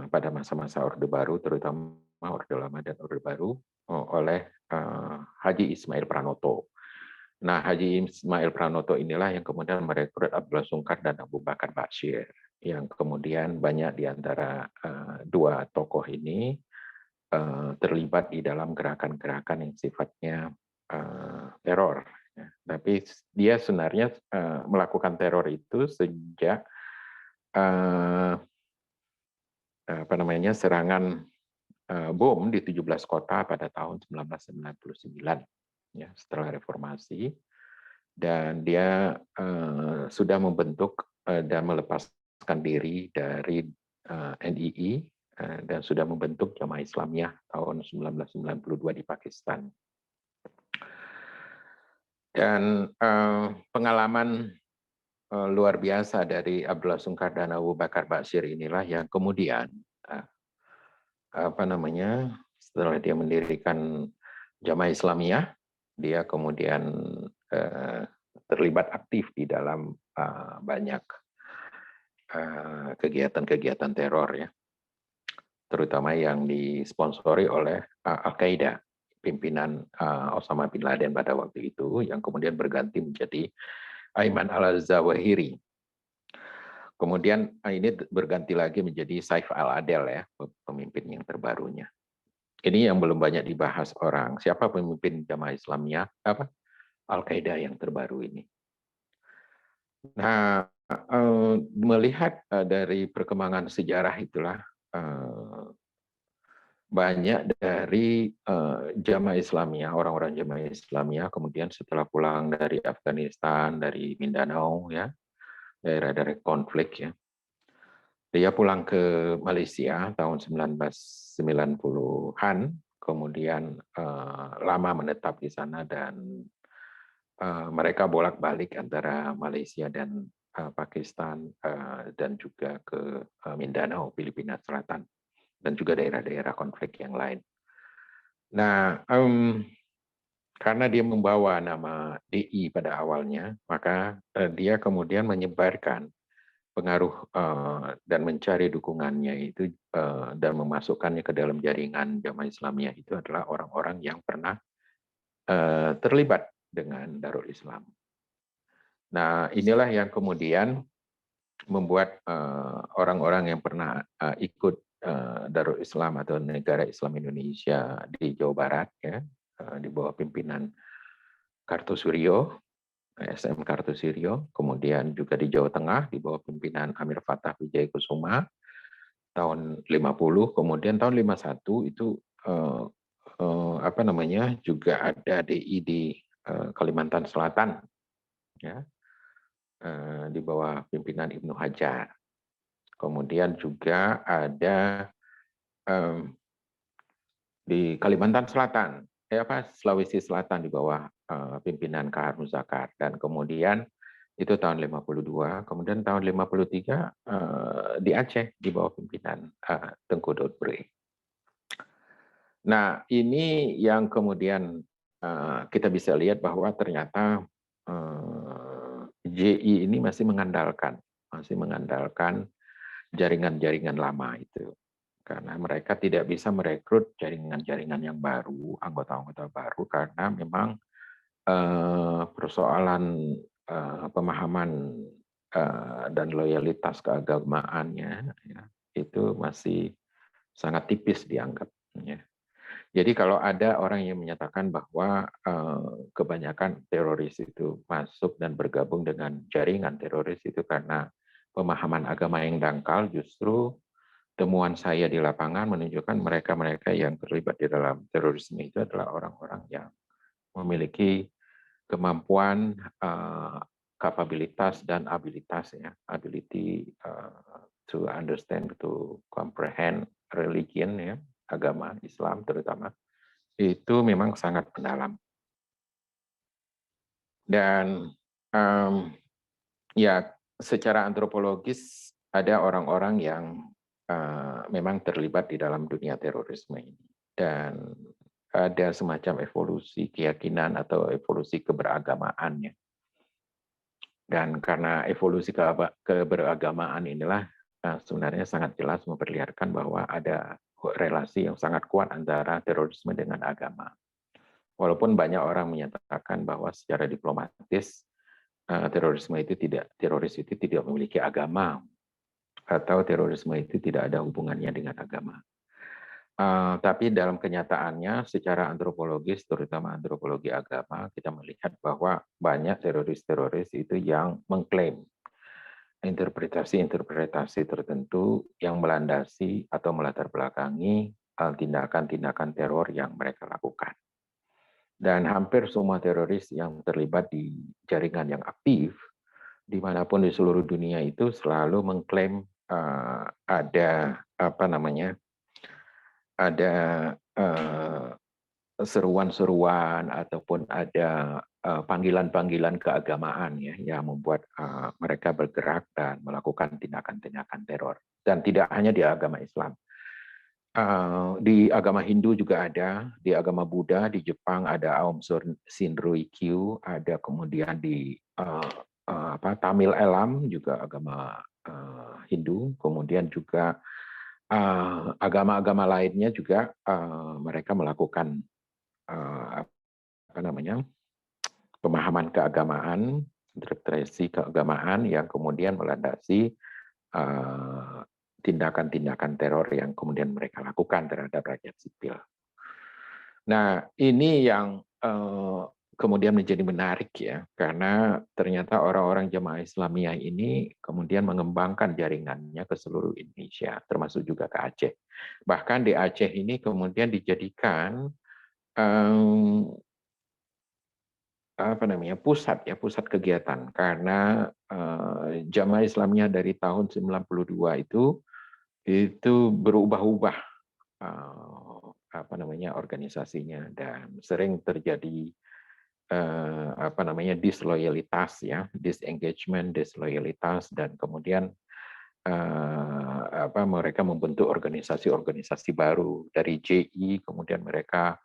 pada masa-masa Orde Baru, terutama Orde Lama dan Orde Baru, oleh Haji Ismail Pranoto. Nah, Haji Ismail Pranoto inilah yang kemudian merekrut Abdullah Sungkar dan Abu Bakar Bashir, yang kemudian banyak di antara dua tokoh ini terlibat di dalam gerakan-gerakan yang sifatnya teror. Tapi dia sebenarnya melakukan teror itu sejak serangan bom di 17 kota pada tahun 1999 ya, setelah reformasi, dan dia sudah membentuk dan melepaskan diri dari NII dan sudah membentuk Jamaah Islamiyah tahun 1992 di Pakistan. Dan pengalaman luar biasa dari Abdullah Sungkar dan Abu Bakar Bashir inilah yang kemudian setelah dia mendirikan Jamaah Islamiyah, dia kemudian terlibat aktif di dalam banyak kegiatan-kegiatan teror ya, terutama yang disponsori oleh Al-Qaeda, pimpinan Osama bin Laden pada waktu itu, yang kemudian berganti menjadi Ayman al-Zawahiri. Kemudian ini berganti lagi menjadi Saif al-Adel ya, pemimpin yang terbarunya. Ini yang belum banyak dibahas orang. Siapa pemimpin Jamaah Islamiyah? Al-Qaeda yang terbaru ini. Nah, melihat dari perkembangan sejarah itulah, banyak dari Jamaah Islamiyah, orang-orang Jamaah Islamiyah, kemudian setelah pulang dari Afghanistan, dari Mindanao, ya, daerah-daerah konflik, ya, Dia pulang ke Malaysia tahun 1990-an, kemudian lama menetap di sana dan mereka bolak-balik antara Malaysia dan Pakistan dan juga ke Mindanao, Filipina Selatan, dan juga daerah-daerah konflik yang lain. Nah, karena dia membawa nama DI pada awalnya, maka dia kemudian menyebarkan pengaruh dan mencari dukungannya itu dan memasukkannya ke dalam jaringan Jamaah Islamiyah itu adalah orang-orang yang pernah terlibat dengan Darul Islam. Nah, inilah yang kemudian membuat orang-orang yang pernah ikut Darul Islam atau Negara Islam Indonesia di Jawa Barat, ya, di bawah pimpinan Kartosuryo, SM Kartosuryo, kemudian juga di Jawa Tengah di bawah pimpinan Amir Fattah Wijayakusuma tahun 50, kemudian tahun 51 itu juga ada DI di Kalimantan Selatan, ya, di bawah pimpinan Ibnu Hajar. Kemudian juga ada di Kalimantan Selatan, Sulawesi Selatan di bawah pimpinan Kahar Muzakar, dan kemudian itu tahun 52, kemudian tahun 53 di Aceh di bawah pimpinan Tengku Daud Bre. Nah, ini yang kemudian kita bisa lihat bahwa ternyata JI ini masih mengandalkan jaringan-jaringan lama itu. Karena mereka tidak bisa merekrut jaringan-jaringan yang baru, anggota-anggota baru, karena memang persoalan pemahaman dan loyalitas keagamaannya, ya, itu masih sangat tipis dianggapnya. Jadi kalau ada orang yang menyatakan bahwa kebanyakan teroris itu masuk dan bergabung dengan jaringan teroris itu karena pemahaman agama yang dangkal, justru temuan saya di lapangan menunjukkan mereka-mereka yang terlibat di dalam terorisme itu adalah orang-orang yang memiliki kemampuan, kapabilitas dan abilitas, ya, ability to understand, to comprehend religion, ya, agama Islam terutama, itu memang sangat mendalam. Dan ya, secara antropologis ada orang-orang yang memang terlibat di dalam dunia terorisme ini, dan ada semacam evolusi keyakinan atau evolusi keberagamaannya. Dan karena evolusi keberagamaan inilah sebenarnya sangat jelas memperlihatkan bahwa ada relasi yang sangat kuat antara terorisme dengan agama. Walaupun banyak orang menyatakan bahwa secara diplomatis teroris itu tidak memiliki agama, atau terorisme itu tidak ada hubungannya dengan agama. Tapi dalam kenyataannya secara antropologis, terutama antropologi agama, kita melihat bahwa banyak teroris-teroris itu yang mengklaim interpretasi-interpretasi tertentu yang melandasi atau melatar belakangi tindakan-tindakan teror yang mereka lakukan. Dan hampir semua teroris yang terlibat di jaringan yang aktif, dimanapun di seluruh dunia itu selalu mengklaim ada seruan-seruan ataupun ada panggilan-panggilan keagamaan, ya, yang membuat mereka bergerak dan melakukan tindakan-tindakan teror. Dan tidak hanya di agama Islam. Di agama Hindu juga ada, di agama Buddha, di Jepang ada Aum Shinrikyo, ada kemudian di Tamil Elam juga agama Hindu, kemudian juga agama-agama lainnya juga mereka melakukan pemahaman keagamaan, interpretasi keagamaan yang kemudian melandasi tindakan-tindakan teror yang kemudian mereka lakukan terhadap rakyat sipil. Nah, ini yang kemudian menjadi menarik, ya, karena ternyata orang-orang Jamaah Islamiyah ini kemudian mengembangkan jaringannya ke seluruh Indonesia, termasuk juga ke Aceh. Bahkan di Aceh ini kemudian dijadikan pusat kegiatan, karena Jamaah Islamiyah dari tahun 92 itu berubah-ubah organisasinya, dan sering terjadi disloyalitas, ya, disengagement, disloyalitas, dan kemudian mereka membentuk organisasi-organisasi baru dari JI, kemudian mereka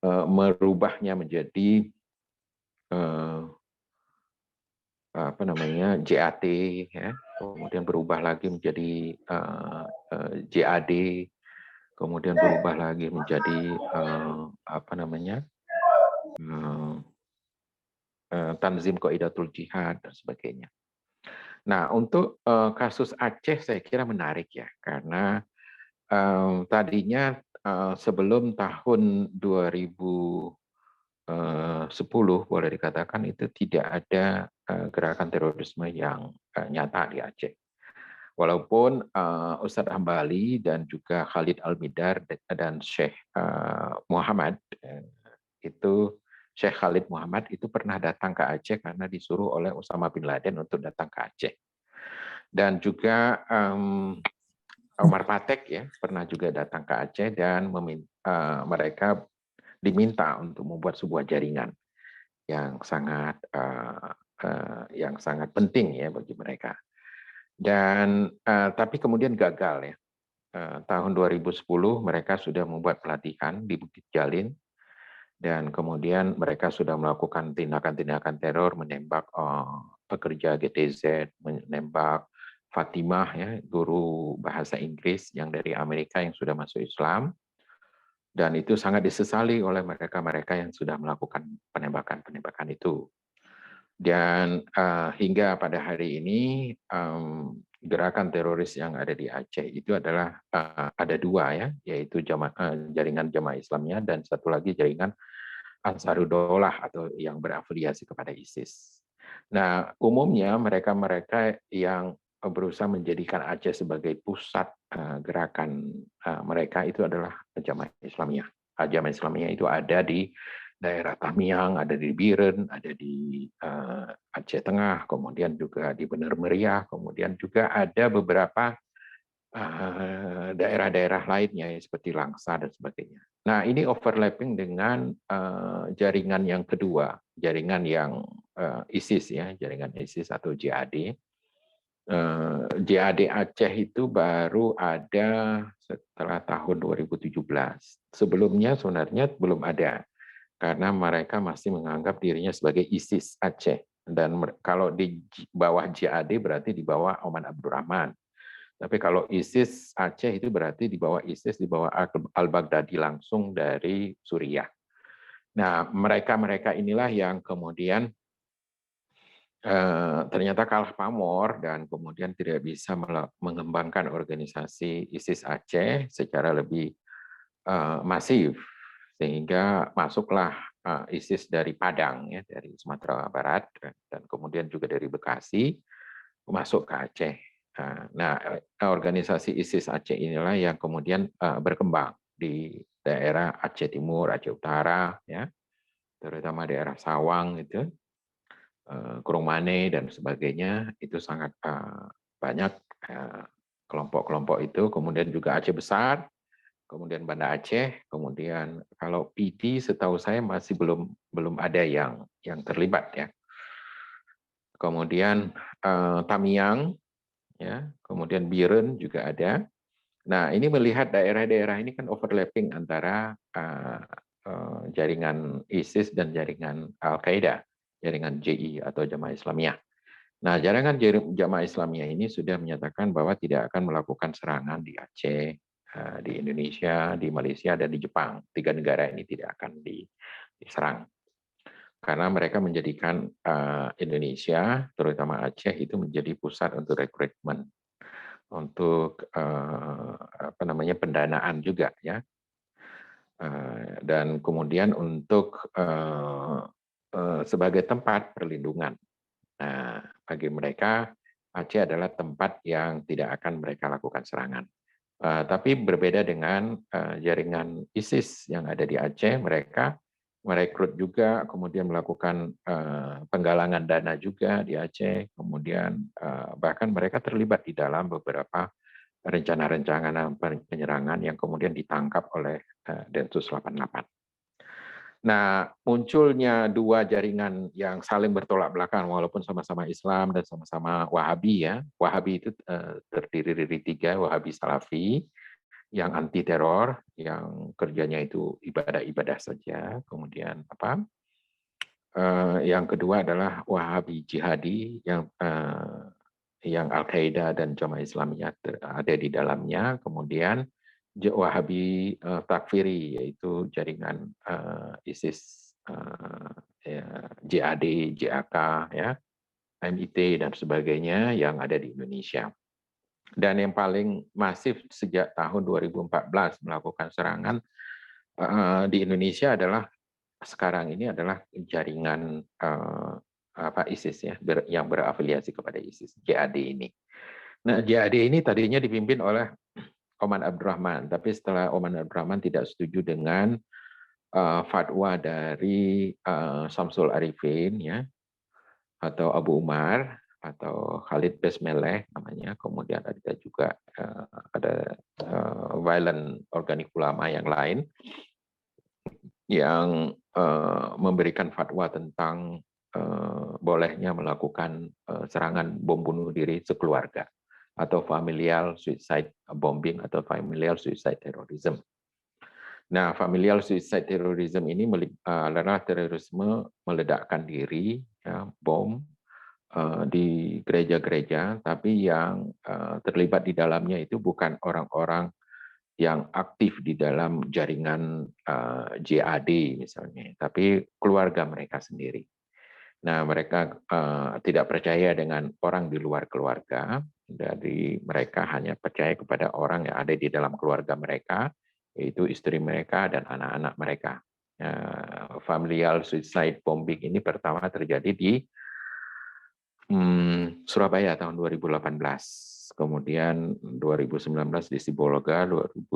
merubahnya menjadi JAT, ya, kemudian berubah lagi menjadi JAD, kemudian berubah lagi menjadi Tanzim Qaidatul Jihad dan sebagainya. Nah, untuk kasus Aceh saya kira menarik, ya, karena tadinya sebelum tahun 2010 boleh dikatakan itu tidak ada gerakan terorisme yang nyata di Aceh. Walaupun Ustadz Hambali dan juga Khalid Al-Midar dan Syekh Muhammad, Syekh Khalid Muhammad itu pernah datang ke Aceh karena disuruh oleh Osama bin Laden untuk datang ke Aceh. Dan juga Omar Patek, ya, pernah juga datang ke Aceh, dan mereka diminta untuk membuat sebuah jaringan yang sangat penting, ya, bagi mereka. Dan tapi kemudian gagal, ya. Tahun 2010 mereka sudah membuat pelatihan di Bukit Jalin, dan kemudian mereka sudah melakukan tindakan-tindakan teror, menembak pekerja GTZ, menembak Fatimah, ya, guru bahasa Inggris yang dari Amerika yang sudah masuk Islam, dan itu sangat disesali oleh mereka-mereka yang sudah melakukan penembakan-penembakan itu. Dan hingga pada hari ini gerakan teroris yang ada di Aceh itu adalah ada dua, ya, yaitu jaringan Jamaah Islamiyah dan satu lagi jaringan Ansarudaulah atau yang berafiliasi kepada ISIS. Nah, umumnya mereka-mereka yang berusaha menjadikan Aceh sebagai pusat gerakan mereka itu adalah Jamaah Islamiyah. Jamaah Islamiyah itu ada di daerah Tamiang, ada di Biren, ada di Aceh Tengah, kemudian juga di Bener Meriah, kemudian juga ada beberapa daerah-daerah lainnya seperti Langsa dan sebagainya. Nah, ini overlapping dengan jaringan yang kedua, jaringan yang ISIS, ya, jaringan ISIS atau JAD. JAD Aceh itu baru ada setelah tahun 2017. Sebelumnya sebenarnya belum ada, karena mereka masih menganggap dirinya sebagai ISIS Aceh. Dan kalau di bawah JAD berarti di bawah Oman Abdurrahman. Tapi kalau ISIS Aceh itu berarti di bawah ISIS, di bawah Al-Baghdadi langsung dari Suriah. Nah, mereka-mereka inilah yang kemudian ternyata kalah pamor dan kemudian tidak bisa mengembangkan organisasi ISIS Aceh secara lebih masif, sehingga masuklah ISIS dari Padang, ya, dari Sumatera Barat, dan kemudian juga dari Bekasi masuk ke Aceh. Nah, organisasi ISIS Aceh inilah yang kemudian berkembang di daerah Aceh Timur, Aceh Utara, ya, terutama daerah Sawang itu, Kurungmane dan sebagainya, itu sangat banyak kelompok-kelompok itu. Kemudian juga Aceh Besar, kemudian Banda Aceh, kemudian kalau PD setahu saya masih belum ada yang terlibat, ya. Kemudian Tamiang, ya, kemudian Biren juga ada. Nah, ini melihat daerah-daerah ini kan overlapping antara jaringan ISIS dan jaringan Al-Qaeda, jaringan JI atau Jamaah Islamiyah. Nah, jaringan Jamaah Islamiyah ini sudah menyatakan bahwa tidak akan melakukan serangan di Aceh, di Indonesia, di Malaysia, dan di Jepang. 3 negara ini tidak akan diserang. Karena mereka menjadikan Indonesia, terutama Aceh, itu menjadi pusat untuk rekrutmen, untuk pendanaan juga, ya, dan kemudian untuk sebagai tempat perlindungan. Nah, bagi mereka Aceh adalah tempat yang tidak akan mereka lakukan serangan. Tapi berbeda dengan jaringan ISIS yang ada di Aceh, mereka merekrut juga, kemudian melakukan penggalangan dana juga di Aceh, kemudian bahkan mereka terlibat di dalam beberapa rencana-rencana penyerangan yang kemudian ditangkap oleh Densus 88. Nah, munculnya dua jaringan yang saling bertolak belakang walaupun sama-sama Islam dan sama-sama Wahabi ya. Wahabi itu terdiri dari tiga, Wahabi Salafi, yang anti teror, yang kerjanya itu ibadah-ibadah saja. Kemudian yang kedua adalah Wahabi Jihadi yang Al-Qaeda dan Jamaah Islamiyah ada di dalamnya. Kemudian Wahabi Takfiri, yaitu jaringan ISIS, JAD, JAK, ya, MIT dan sebagainya yang ada di Indonesia. Dan yang paling masif sejak tahun 2014 melakukan serangan di Indonesia adalah sekarang ini adalah jaringan ISIS ya, yang berafiliasi kepada ISIS, JAD ini. Nah, JAD ini tadinya dipimpin oleh Oman Abdurrahman, tapi setelah Oman Abdurrahman tidak setuju dengan fatwa dari Samsul Arifin ya, atau Abu Umar atau Khalid Besmeleh namanya, kemudian ada juga ada violent organik ulama yang lain yang memberikan fatwa tentang bolehnya melakukan serangan bom bunuh diri sekeluarga atau familial suicide bombing atau familial suicide terrorism. Nah, familial suicide terrorism ini adalah terorisme meledakkan diri, ya, bom di gereja-gereja, tapi yang terlibat di dalamnya itu bukan orang-orang yang aktif di dalam jaringan JAD misalnya, tapi keluarga mereka sendiri. Nah, mereka tidak percaya dengan orang di luar keluarga, jadi mereka hanya percaya kepada orang yang ada di dalam keluarga mereka, yaitu istri mereka dan anak-anak mereka. Familial suicide bombing ini pertama terjadi di Surabaya tahun 2018, kemudian 2019 di Sibolga, 2020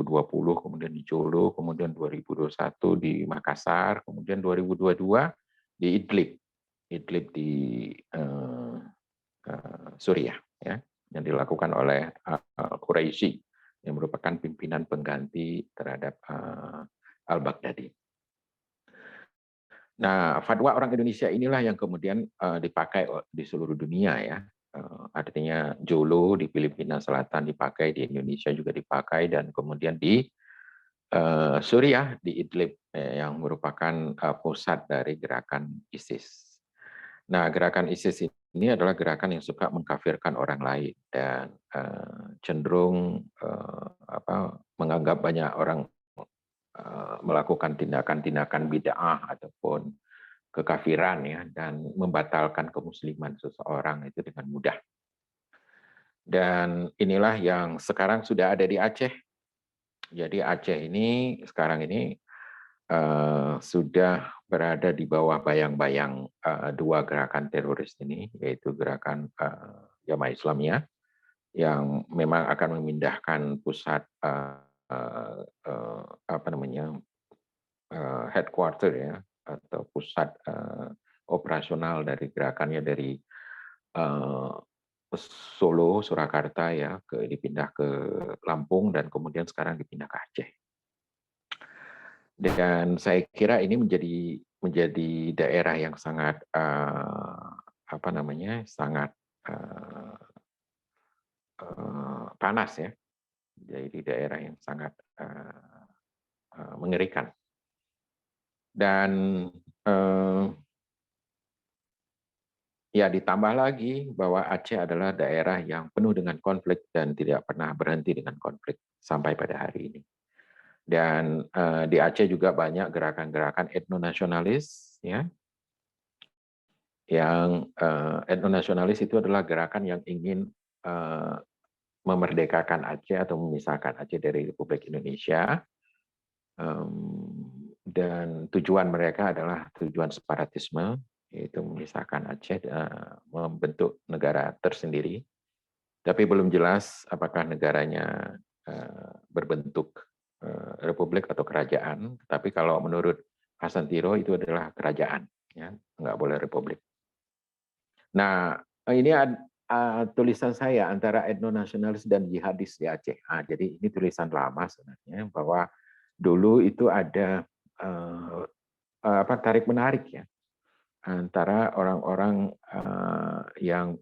kemudian di Jolo, kemudian 2021 di Makassar, kemudian 2022 di Idlib di Suriah ya, yang dilakukan oleh Quraisy yang merupakan pimpinan pengganti terhadap Al-Baghdadi. Nah, fatwa orang Indonesia inilah yang kemudian dipakai di seluruh dunia ya. Artinya Jolo di Filipina Selatan dipakai, di Indonesia juga dipakai, dan kemudian di Suriah di Idlib yang merupakan pusat dari gerakan ISIS. Nah, gerakan ISIS ini adalah gerakan yang suka mengkafirkan orang lain dan cenderung menganggap banyak orang melakukan tindakan-tindakan bid'ah ataupun kekafiran ya, dan membatalkan kemusliman seseorang itu dengan mudah. Dan inilah yang sekarang sudah ada di Aceh. Jadi Aceh ini sekarang ini sudah berada di bawah bayang-bayang dua gerakan teroris ini, yaitu gerakan Jamaah Islamiyah yang memang akan memindahkan pusat headquarter ya, atau pusat operasional dari gerakannya dari Solo, Surakarta ya, dipindah ke Lampung dan kemudian sekarang dipindah ke Aceh. Dan saya kira ini menjadi daerah yang sangat sangat panas ya, jadi daerah yang sangat mengerikan. Dan ya ditambah lagi bahwa Aceh adalah daerah yang penuh dengan konflik dan tidak pernah berhenti dengan konflik sampai pada hari ini. Dan di Aceh juga banyak gerakan-gerakan etnonasionalis ya. Yang etnonasionalis itu adalah gerakan yang ingin memerdekakan Aceh atau memisahkan Aceh dari Republik Indonesia. Dan tujuan mereka adalah tujuan separatisme, yaitu memisahkan Aceh, membentuk negara tersendiri. Tapi belum jelas apakah negaranya berbentuk republik atau kerajaan, tapi kalau menurut Hasan Tiro itu adalah kerajaan, ya, nggak boleh republik. Nah, ini tulisan saya antara etnonasionalis dan jihadis di Aceh. Jadi ini tulisan lama sebenarnya, bahwa dulu itu ada tarik menarik ya antara orang-orang yang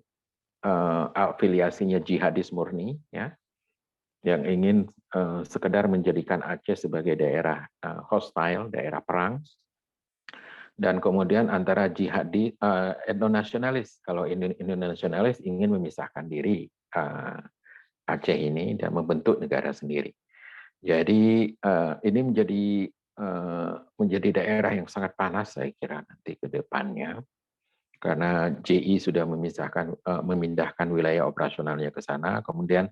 afiliasinya jihadis murni, ya, yang ingin sekedar menjadikan Aceh sebagai daerah hostile, daerah perang, dan kemudian antara jihadi etnonasionalis. Kalau etnonasionalis ingin memisahkan diri Aceh ini dan membentuk negara sendiri. Jadi ini menjadi daerah yang sangat panas saya kira nanti ke depannya, karena JI sudah memindahkan wilayah operasionalnya ke sana, kemudian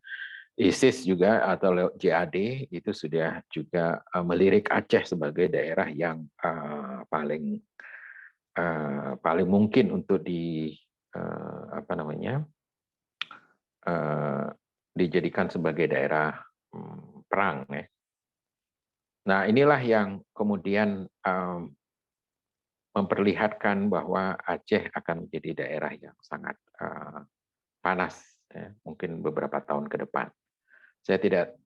ISIS juga atau lewat JAD itu sudah juga melirik Aceh sebagai daerah yang paling mungkin untuk dijadikan sebagai daerah perang. Ya. Nah, inilah yang kemudian memperlihatkan bahwa Aceh akan menjadi daerah yang sangat panas, ya, mungkin beberapa tahun ke depan. Saya tidak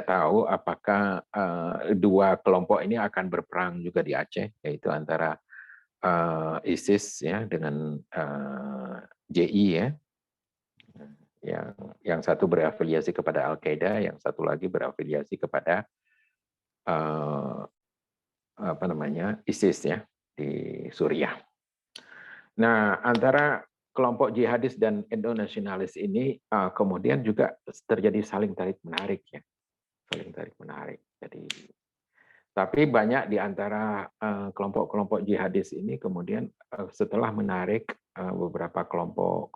tahu apakah dua kelompok ini akan berperang juga di Aceh, yaitu antara ISIS ya dengan JI ya, yang satu berafiliasi kepada Al-Qaeda, yang satu lagi berafiliasi kepada ISIS ya di Suriah. Nah, antara kelompok jihadis dan etnonasionalis ini kemudian juga terjadi saling tarik menarik ya, saling tarik menarik. Jadi, tapi banyak di antara kelompok-kelompok jihadis ini kemudian setelah menarik beberapa kelompok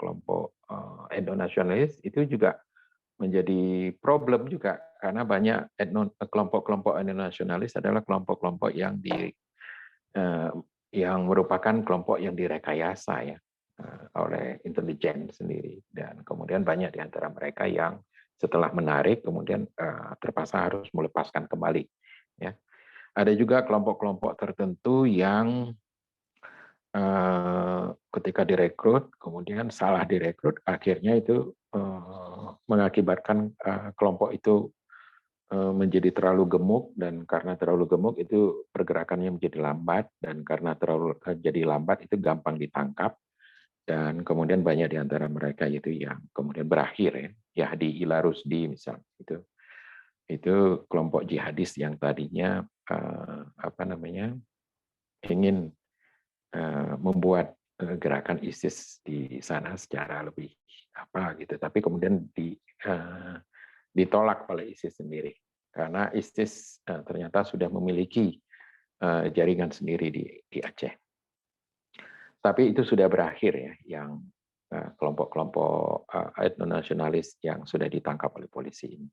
etnonasionalis itu juga menjadi problem juga, karena banyak kelompok-kelompok etnonasionalis adalah kelompok-kelompok yang merupakan kelompok yang direkayasa ya oleh intelijen sendiri, dan kemudian banyak di antara mereka yang setelah menarik kemudian terpaksa harus melepaskan kembali ya. Ada juga kelompok-kelompok tertentu yang ketika direkrut kemudian salah direkrut, akhirnya itu mengakibatkan kelompok itu menjadi terlalu gemuk, dan karena terlalu gemuk itu pergerakannya menjadi lambat, dan karena terlalu jadi lambat itu gampang ditangkap, dan kemudian banyak di antara mereka itu yang kemudian berakhir ya di Ila Rusdi misalnya, itu kelompok jihadis yang tadinya ingin membuat gerakan ISIS di sana secara lebih tapi kemudian ditolak oleh ISIS sendiri, karena ISIS ternyata sudah memiliki jaringan sendiri di Aceh. Tapi itu sudah berakhir ya, yang kelompok-kelompok etnonasionalis yang sudah ditangkap oleh polisi ini.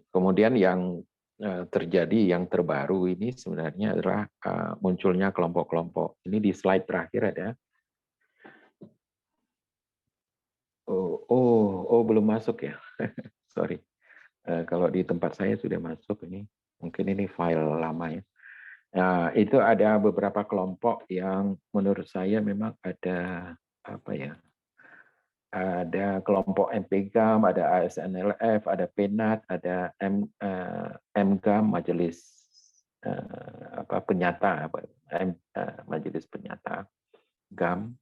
Kemudian yang terjadi yang terbaru ini sebenarnya adalah munculnya kelompok-kelompok. Ini di slide terakhir ada. Oh belum masuk ya. Sorry. Kalau di tempat saya sudah masuk ini. Mungkin ini file lama ya. Nah, itu ada beberapa kelompok yang menurut saya memang ada ada kelompok MPGAM, ada ASNLF, ada PENAT, ada MGAM, Majelis Penyata, Majelis Penyata GAM.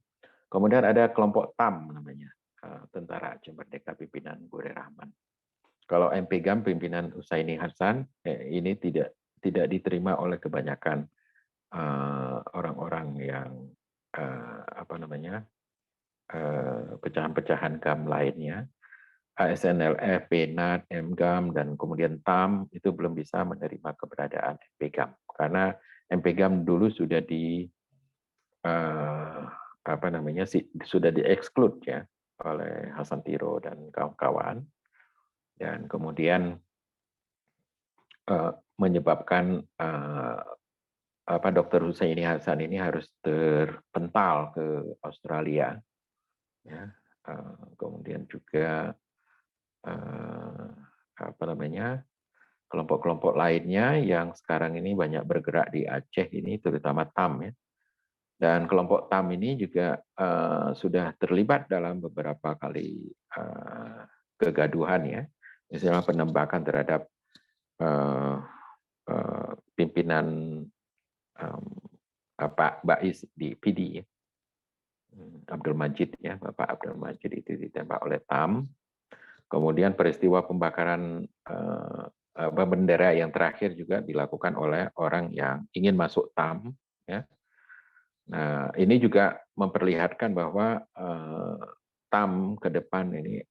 Kemudian ada kelompok TAM namanya, Tentara Aceh Merdeka Pimpinan Bure Rahman. Kalau MPGAM pimpinan Husaini Hasan ini tidak diterima oleh kebanyakan orang-orang yang pecahan-pecahan GAM lainnya. ASNLF, PENAT, MGAM, dan kemudian TAM itu belum bisa menerima keberadaan MPGAM, karena MPGAM dulu sudah sudah di-exclude ya oleh Hasan Tiro dan kawan-kawan, dan kemudian menyebabkan Dr. Husaini Hasan ini harus terpental ke Australia. Ya, kemudian juga kelompok-kelompok lainnya yang sekarang ini banyak bergerak di Aceh ini, terutama TAM ya. Dan kelompok TAM ini juga sudah terlibat dalam beberapa kali kegaduhan ya, misalnya penembakan terhadap pimpinan Pak Bais di PD ya. Abdul Majid ya, Bapak Abdul Majid itu ditembak oleh TAM. Kemudian peristiwa pembakaran bendera yang terakhir juga dilakukan oleh orang yang ingin masuk TAM ya. Nah, ini juga memperlihatkan bahwa TAM ke depan ini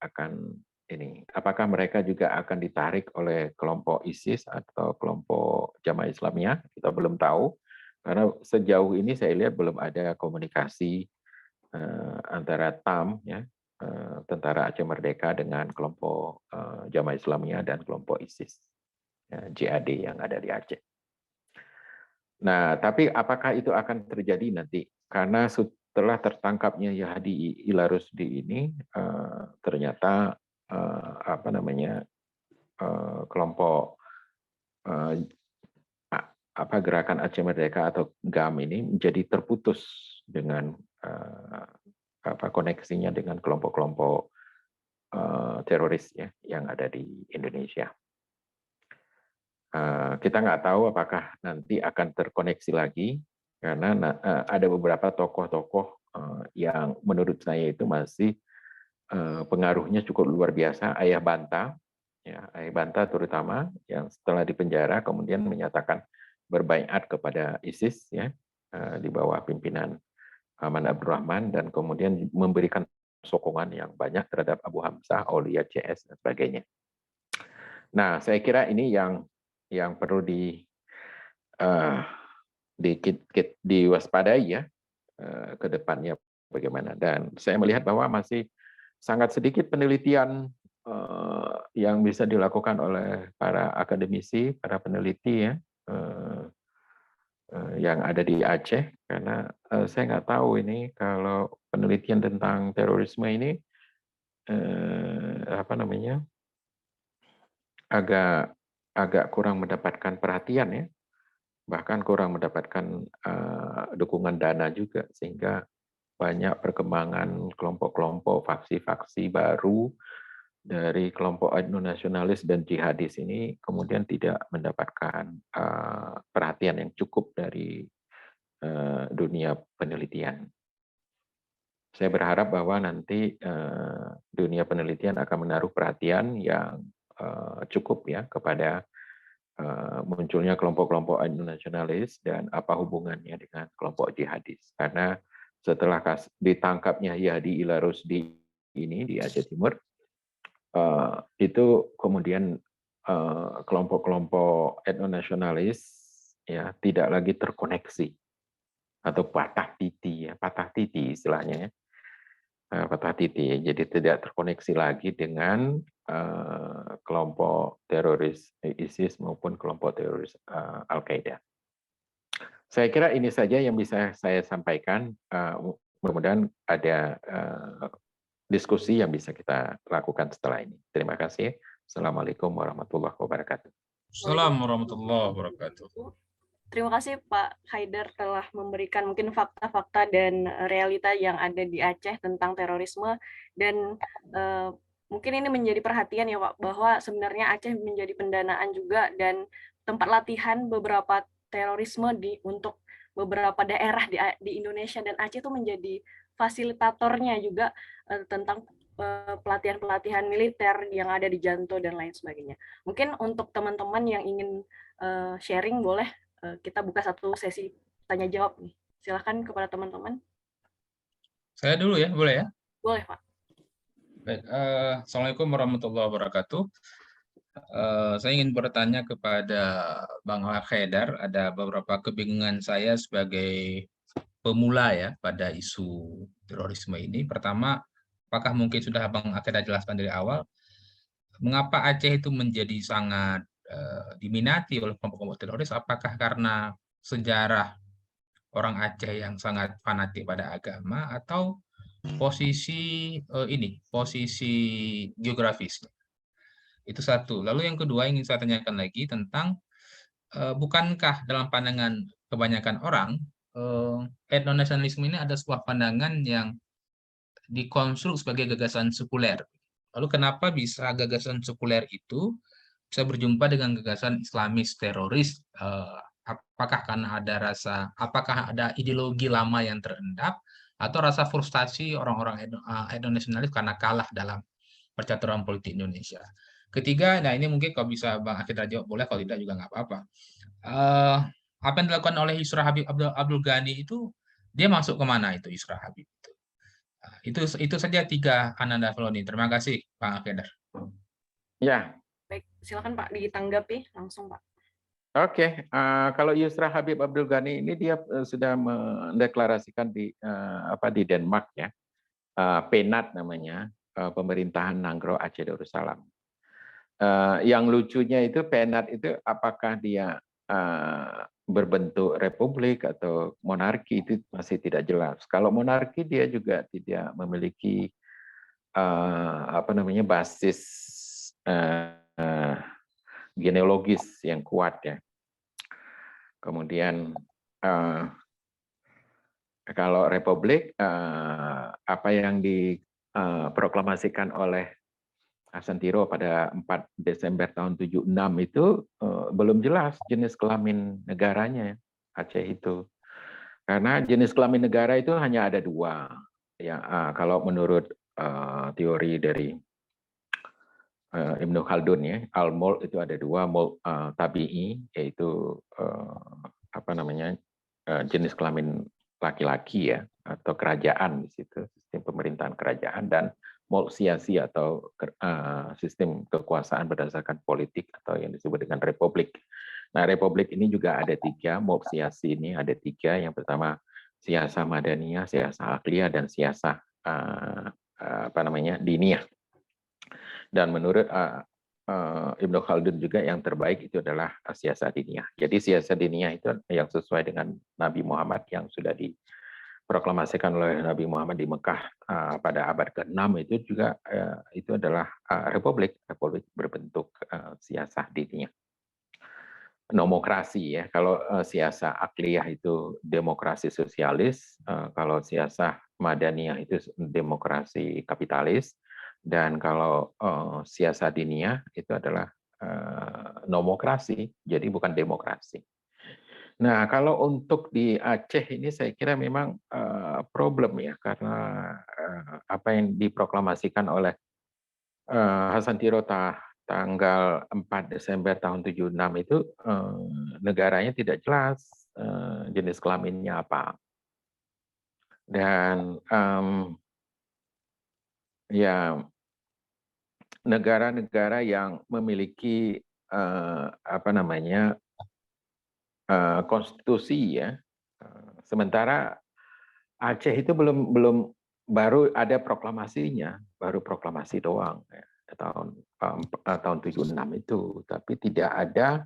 apakah mereka juga akan ditarik oleh kelompok ISIS atau kelompok Jamaah Islamiyah? Kita belum tahu, karena sejauh ini saya lihat belum ada komunikasi antara TAM ya, Tentara Aceh Merdeka dengan kelompok Jamaah Islamiyah dan kelompok ISIS ya, JAD yang ada di Aceh. Nah, tapi apakah itu akan terjadi nanti? Karena setelah tertangkapnya Yahdi Ilarusdi ini, ternyata kelompok Gerakan Aceh Merdeka atau GAM ini menjadi terputus dengan koneksinya dengan kelompok-kelompok teroris ya yang ada di Indonesia. Kita nggak tahu apakah nanti akan terkoneksi lagi, karena ada beberapa tokoh-tokoh yang menurut saya itu masih pengaruhnya cukup luar biasa. Ayah Banta, ya, Ayah Banta terutama yang setelah dipenjara kemudian menyatakan berbaiat kepada ISIS ya, di bawah pimpinan Aman Abdurrahman, dan kemudian memberikan sokongan yang banyak terhadap Abu Hamzah, Aulia CS dan sebagainya. Nah, saya kira ini yang perlu diwaspadai ya ke depannya bagaimana. Dan saya melihat bahwa masih sangat sedikit penelitian yang bisa dilakukan oleh para akademisi, para peneliti ya, yang ada di Aceh, karena saya nggak tahu ini kalau penelitian tentang terorisme ini agak kurang mendapatkan perhatian ya, bahkan kurang mendapatkan dukungan dana juga, sehingga banyak perkembangan kelompok-kelompok faksi-faksi baru dari kelompok etnonasionalis dan jihadis ini kemudian tidak mendapatkan perhatian yang cukup dari dunia penelitian. Saya berharap bahwa nanti dunia penelitian akan menaruh perhatian yang cukup ya kepada munculnya kelompok-kelompok etnonasionalis dan apa hubungannya dengan kelompok jihadis. Karena setelah ditangkapnya Yahdi Ilarusdi ini di Aceh Timur, itu kemudian kelompok-kelompok etnonasionalis ya tidak lagi terkoneksi atau patah titi istilahnya ya. Patah titi, jadi tidak terkoneksi lagi dengan kelompok teroris ISIS maupun kelompok teroris Al-Qaeda. Saya kira ini saja yang bisa saya sampaikan. Mudah-mudahan ada diskusi yang bisa kita lakukan setelah ini. Terima kasih. Assalamualaikum warahmatullahi wabarakatuh. Assalamualaikum warahmatullahi wabarakatuh. Terima kasih Pak Haidar telah memberikan mungkin fakta-fakta dan realita yang ada di Aceh tentang terorisme, dan mungkin ini menjadi perhatian ya Pak, bahwa sebenarnya Aceh menjadi pendanaan juga dan tempat latihan beberapa terorisme untuk beberapa daerah di Indonesia, dan Aceh itu menjadi fasilitatornya juga tentang pelatihan-pelatihan militer yang ada di Janto dan lain sebagainya. Mungkin untuk teman-teman yang ingin sharing, boleh kita buka satu sesi tanya jawab nih. Silakan kepada teman-teman. Saya dulu ya, boleh ya? Boleh, Pak. Baik, Assalamualaikum warahmatullahi wabarakatuh. Saya ingin bertanya kepada Bang Haidar. Ada beberapa kebingungan saya sebagai pemula ya pada isu terorisme ini. Pertama, apakah mungkin sudah Bang Haidar jelaskan dari awal, mengapa Aceh itu menjadi sangat diminati oleh kelompok-kelompok teroris? Apakah karena sejarah orang Aceh yang sangat fanatik pada agama, atau posisi posisi geografisnya? Itu satu. Lalu yang kedua ingin saya tanyakan lagi tentang bukankah dalam pandangan kebanyakan orang etnonasionalisme ini ada sebuah pandangan yang dikonstruk sebagai gagasan sekuler. Lalu kenapa bisa gagasan sekuler itu bisa berjumpa dengan gagasan Islamis teroris? Apakah ada ideologi lama yang terendap atau rasa frustasi orang-orang etnonasionalis karena kalah dalam percaturan politik Indonesia? Ketiga, nah ini mungkin kalau bisa Bang Akhidra jawab boleh, kalau tidak juga nggak apa-apa. Apa yang dilakukan oleh Yusra Habib Abdul Ghani itu, dia masuk kemana itu Yusra Habib? Itu saja 3 Ananda Floni. Terima kasih Bang Akhidar. Ya, Baik, silakan Pak ditanggapi langsung Pak. oke. Kalau Yusra Habib Abdul Ghani ini dia sudah mendeklarasikan di Denmark ya, PENAT namanya, Pemerintahan Nanggro Aceh Darussalam. Yang lucunya itu PENAT itu apakah dia berbentuk republik atau monarki itu masih tidak jelas. Kalau monarki dia juga tidak memiliki basis genealogis yang kuat ya. Kemudian kalau republik apa yang diproklamasikan oleh Hasan Tiro pada 4 Desember tahun 76 itu belum jelas jenis kelamin negaranya Aceh itu. Karena jenis kelamin negara itu hanya ada 2. Ya, kalau menurut teori dari Ibnu Khaldun ya, al-mulk itu ada 2, mulk tabi'i yaitu jenis kelamin laki-laki ya, atau kerajaan di situ, sistem pemerintahan kerajaan, dan mulk siasi atau sistem kekuasaan berdasarkan politik atau yang disebut dengan republik. Nah, republik ini juga ada 3, mulk siasi ini ada 3. Yang pertama siasa madaniyah, siasa akliyah, dan siasa diniyah. Dan menurut Ibnu Khaldun juga yang terbaik itu adalah siasa diniyah. Jadi siasa diniyah itu yang sesuai dengan Nabi Muhammad yang sudah diproklamasikan oleh Nabi Muhammad di Mekah pada abad ke-6 itu juga itu adalah republik berbentuk siasa diniyah. Nomokrasi ya. Kalau siasa akliyah itu demokrasi sosialis, kalau siasa madaniyah itu demokrasi kapitalis, dan kalau siasa diniyah itu adalah nomokrasi, jadi bukan demokrasi. Nah, kalau untuk di Aceh ini saya kira memang problem ya, karena apa yang diproklamasikan oleh Hasan Tiro tanggal 4 Desember tahun 76 itu negaranya tidak jelas jenis kelaminnya apa. Dan ya negara-negara yang memiliki konstitusi ya, sementara Aceh itu belum baru ada proklamasinya, baru proklamasi doang ya, tahun 76 itu, tapi tidak ada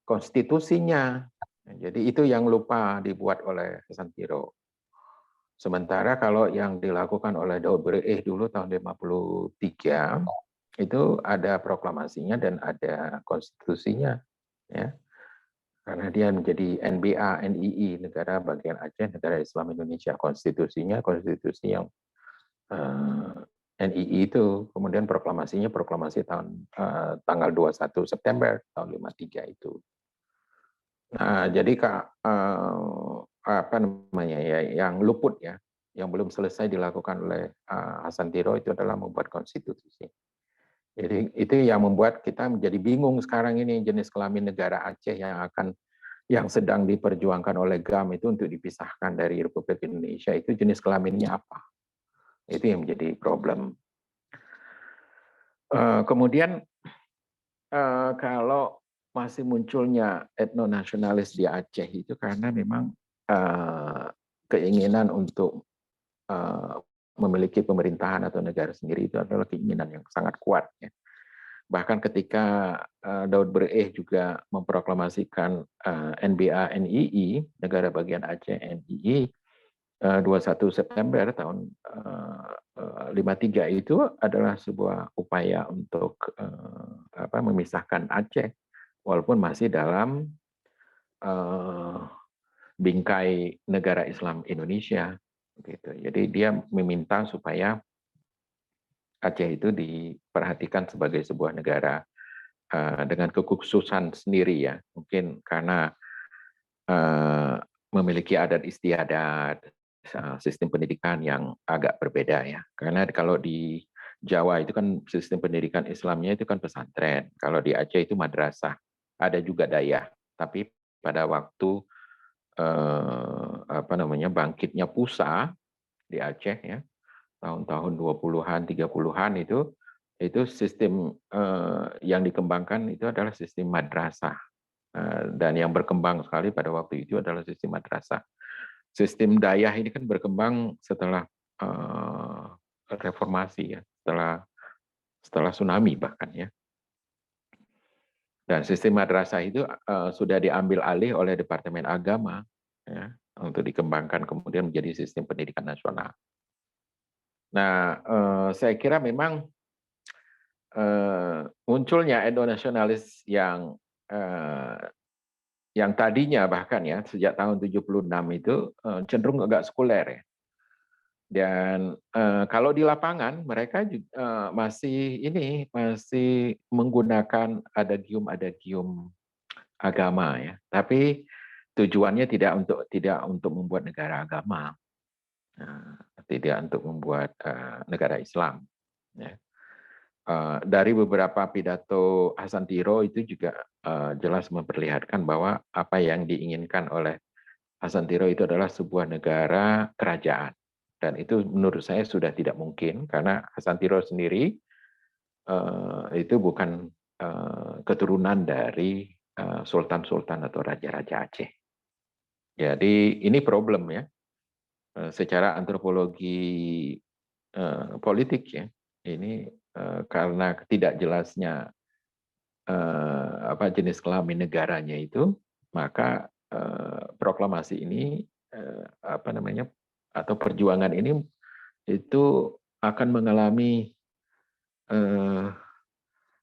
konstitusinya. Jadi itu yang lupa dibuat oleh Hasan Tiro. Sementara kalau yang dilakukan oleh Daud Bereh dulu tahun 53 itu ada proklamasinya dan ada konstitusinya ya. Karena dia menjadi NBA, NII, negara bagian Aceh, negara Islam Indonesia. Konstitusinya konstitusi yang NII itu, kemudian proklamasinya proklamasi tanggal 21 September tahun 53 itu. Nah, jadi yang luput ya, yang belum selesai dilakukan oleh Hasan Tiro itu adalah membuat konstitusi. Jadi itu yang membuat kita menjadi bingung sekarang ini, jenis kelamin negara Aceh yang sedang diperjuangkan oleh GAM itu untuk dipisahkan dari Republik Indonesia, itu jenis kelaminnya apa? Itu yang menjadi problem. Kemudian kalau masih munculnya etnonasionalis di Aceh itu karena memang keinginan untuk memiliki pemerintahan atau negara sendiri itu adalah keinginan yang sangat kuat. Ya. Bahkan ketika Daud Bereh juga memproklamasikan NBA NII, negara bagian Aceh NII, 21 September tahun 53 itu adalah sebuah upaya untuk memisahkan Aceh, walaupun masih dalam bingkai negara Islam Indonesia, gitu. Jadi dia meminta supaya Aceh itu diperhatikan sebagai sebuah negara dengan kekhususan sendiri ya, mungkin karena memiliki adat istiadat, sistem pendidikan yang agak berbeda ya. Karena kalau di Jawa itu kan sistem pendidikan Islamnya itu kan pesantren, kalau di Aceh itu madrasah, ada juga dayah. Tapi pada waktu bangkitnya PUSA di Aceh ya, tahun-tahun 20-an, 30-an itu sistem yang dikembangkan itu adalah sistem madrasah. Dan yang berkembang sekali pada waktu itu adalah sistem madrasah. Sistem dayah ini kan berkembang setelah reformasi ya, setelah tsunami bahkan ya. Dan sistem madrasah itu sudah diambil alih oleh Departemen Agama ya, untuk dikembangkan kemudian menjadi sistem pendidikan nasional. Nah, saya kira memang munculnya Indo-nasionalis yang tadinya bahkan ya sejak tahun 76 itu cenderung agak sekuler ya. Dan kalau di lapangan mereka juga, masih menggunakan adagium agama ya. Tapi tujuannya tidak untuk membuat negara agama, tidak untuk membuat negara Islam. Ya. Dari beberapa pidato Hasan Tiro itu juga jelas memperlihatkan bahwa apa yang diinginkan oleh Hasan Tiro itu adalah sebuah negara kerajaan. Dan itu menurut saya sudah tidak mungkin, karena Hasan Tiro sendiri itu bukan keturunan dari sultan-sultan atau raja-raja Aceh. Jadi ini problem ya, secara antropologi politik ya, ini karena tidak jelasnya jenis kelamin negaranya itu, maka proklamasi ini atau perjuangan ini itu akan mengalami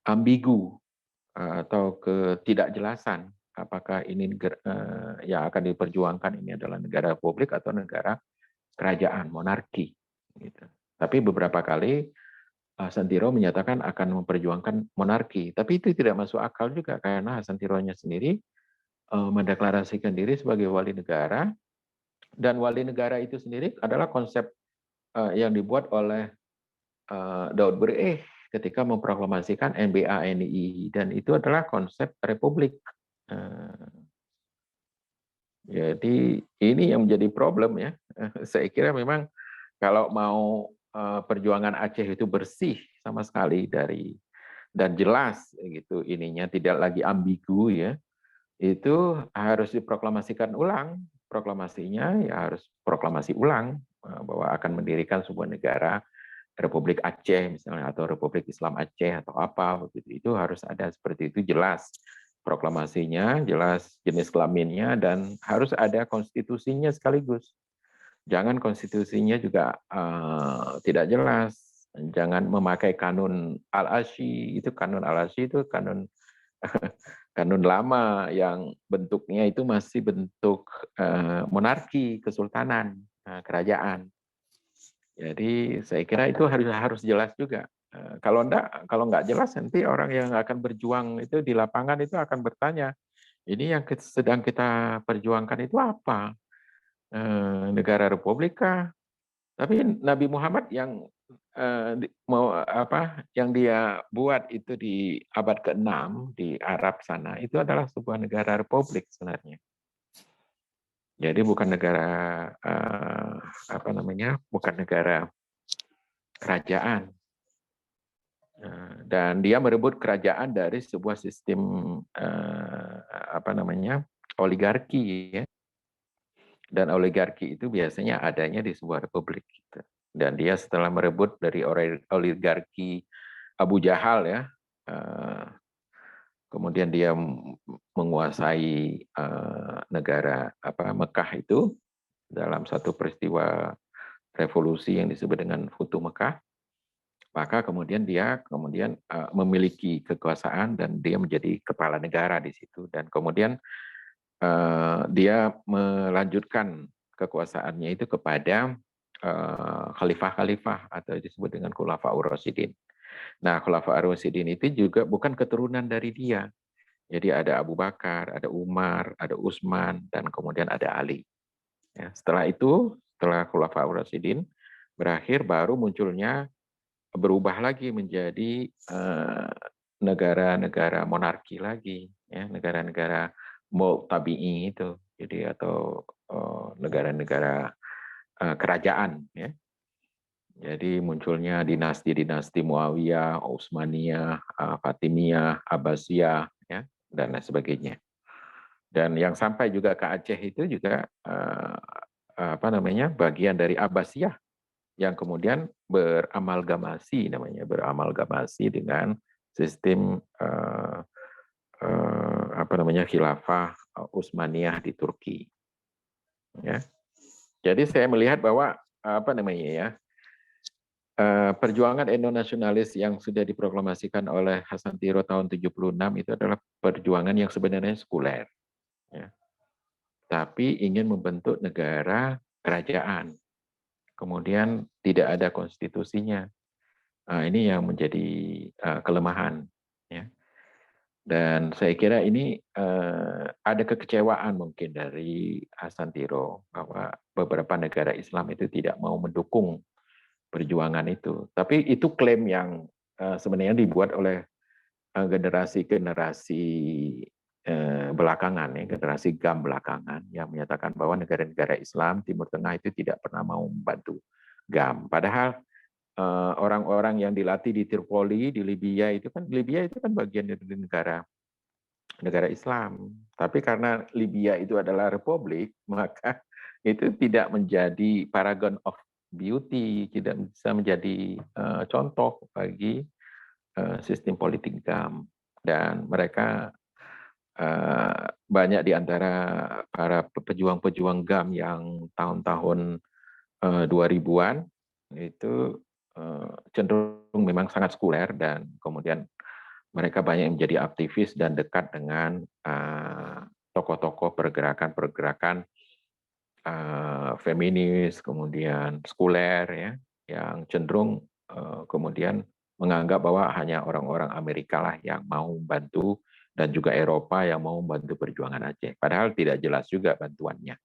ambigu atau ketidakjelasan apakah ini yang akan diperjuangkan ini adalah negara republik atau negara kerajaan monarki gitu. Tapi beberapa kali Hasan Tiro menyatakan akan memperjuangkan monarki, tapi itu tidak masuk akal juga karena Hasan Tironya sendiri mendeklarasikan diri sebagai wali negara, dan wali negara itu sendiri adalah konsep yang dibuat oleh Daud Bereh ketika memproklamasikan NBA-NI, dan itu adalah konsep republik. Jadi ini yang menjadi problem ya. Saya kira memang kalau mau perjuangan Aceh itu bersih sama sekali dan jelas gitu ininya, tidak lagi ambigu ya, itu harus diproklamasikan ulang. Proklamasinya ya harus proklamasi ulang bahwa akan mendirikan sebuah negara Republik Aceh misalnya, atau Republik Islam Aceh atau apa begitu. Itu harus ada seperti itu, jelas proklamasinya, jelas jenis kelaminnya, dan harus ada konstitusinya sekaligus. Jangan konstitusinya juga tidak jelas. Jangan memakai kanun Al-Asyi. Itu kanun Al-Asyi itu kanun kanun lama yang bentuknya itu masih bentuk monarki, kesultanan, kerajaan. Jadi saya kira itu harus jelas juga. Kalau nggak jelas, nanti orang yang akan berjuang itu di lapangan itu akan bertanya, ini yang sedang kita perjuangkan itu apa? Negara republik kah? Tapi Nabi Muhammad yang yang dia buat itu di abad ke-6 di Arab sana, itu adalah sebuah negara republik sebenarnya. Jadi bukan negara bukan negara kerajaan. Dan dia merebut kerajaan dari sebuah sistem oligarki ya. Dan oligarki itu biasanya adanya di sebuah republik gitu. Dan dia setelah merebut dari oligarki Abu Jahal ya, kemudian dia menguasai negara Mekah itu dalam satu peristiwa revolusi yang disebut dengan Futuh Mekah. maka kemudian dia memiliki kekuasaan dan dia menjadi kepala negara di situ, dan kemudian dia melanjutkan kekuasaannya itu kepada khalifah-khalifah atau disebut dengan Khulafaur Rasyidin. Nah, Khulafaur Rasyidin itu juga bukan keturunan dari dia. Jadi ada Abu Bakar, ada Umar, ada Utsman, dan kemudian ada Ali. Ya, setelah itu, setelah Khulafaur Rasyidin berakhir, baru munculnya berubah lagi menjadi negara-negara monarki lagi, ya, negara-negara tabi'i itu, jadi atau negara-negara kerajaan, ya. Jadi munculnya dinasti-dinasti Muawiyah, Utsmaniyah, Fatimiyah, Abbasiyah, ya, dan lain sebagainya. Dan yang sampai juga ke Aceh itu juga bagian dari Abbasiyah yang kemudian beramalgamasi dengan sistem khilafah Utsmaniyah di Turki. Ya. Jadi saya melihat bahwa perjuangan etnonasionalis yang sudah diproklamasikan oleh Hasan Tiro tahun 76 itu adalah perjuangan yang sebenarnya sekuler. Ya. Tapi ingin membentuk negara kerajaan. Kemudian tidak ada konstitusinya. Nah, ini yang menjadi kelemahan. Ya. Dan saya kira ini ada kekecewaan mungkin dari Hasan Tiro bahwa beberapa negara Islam itu tidak mau mendukung perjuangan itu. Tapi itu klaim yang sebenarnya dibuat oleh generasi-generasi belakangan, ya, generasi GAM belakangan yang menyatakan bahwa negara-negara Islam Timur Tengah itu tidak pernah mau membantu GAM. Padahal orang-orang yang dilatih di Tripoli, di Libya itu kan bagian dari negara Islam. Tapi karena Libya itu adalah republik, maka itu tidak menjadi paragon of beauty, tidak bisa menjadi contoh bagi sistem politik GAM. Dan mereka banyak di antara para pejuang-pejuang GAM yang tahun-tahun 2000-an itu cenderung memang sangat sekuler, dan kemudian mereka banyak yang menjadi aktivis dan dekat dengan tokoh-tokoh pergerakan-pergerakan feminis, kemudian sekuler, ya, yang cenderung kemudian menganggap bahwa hanya orang-orang Amerika lah yang mau membantu dan juga Eropa yang mau membantu perjuangan Aceh. Padahal tidak jelas juga bantuannya.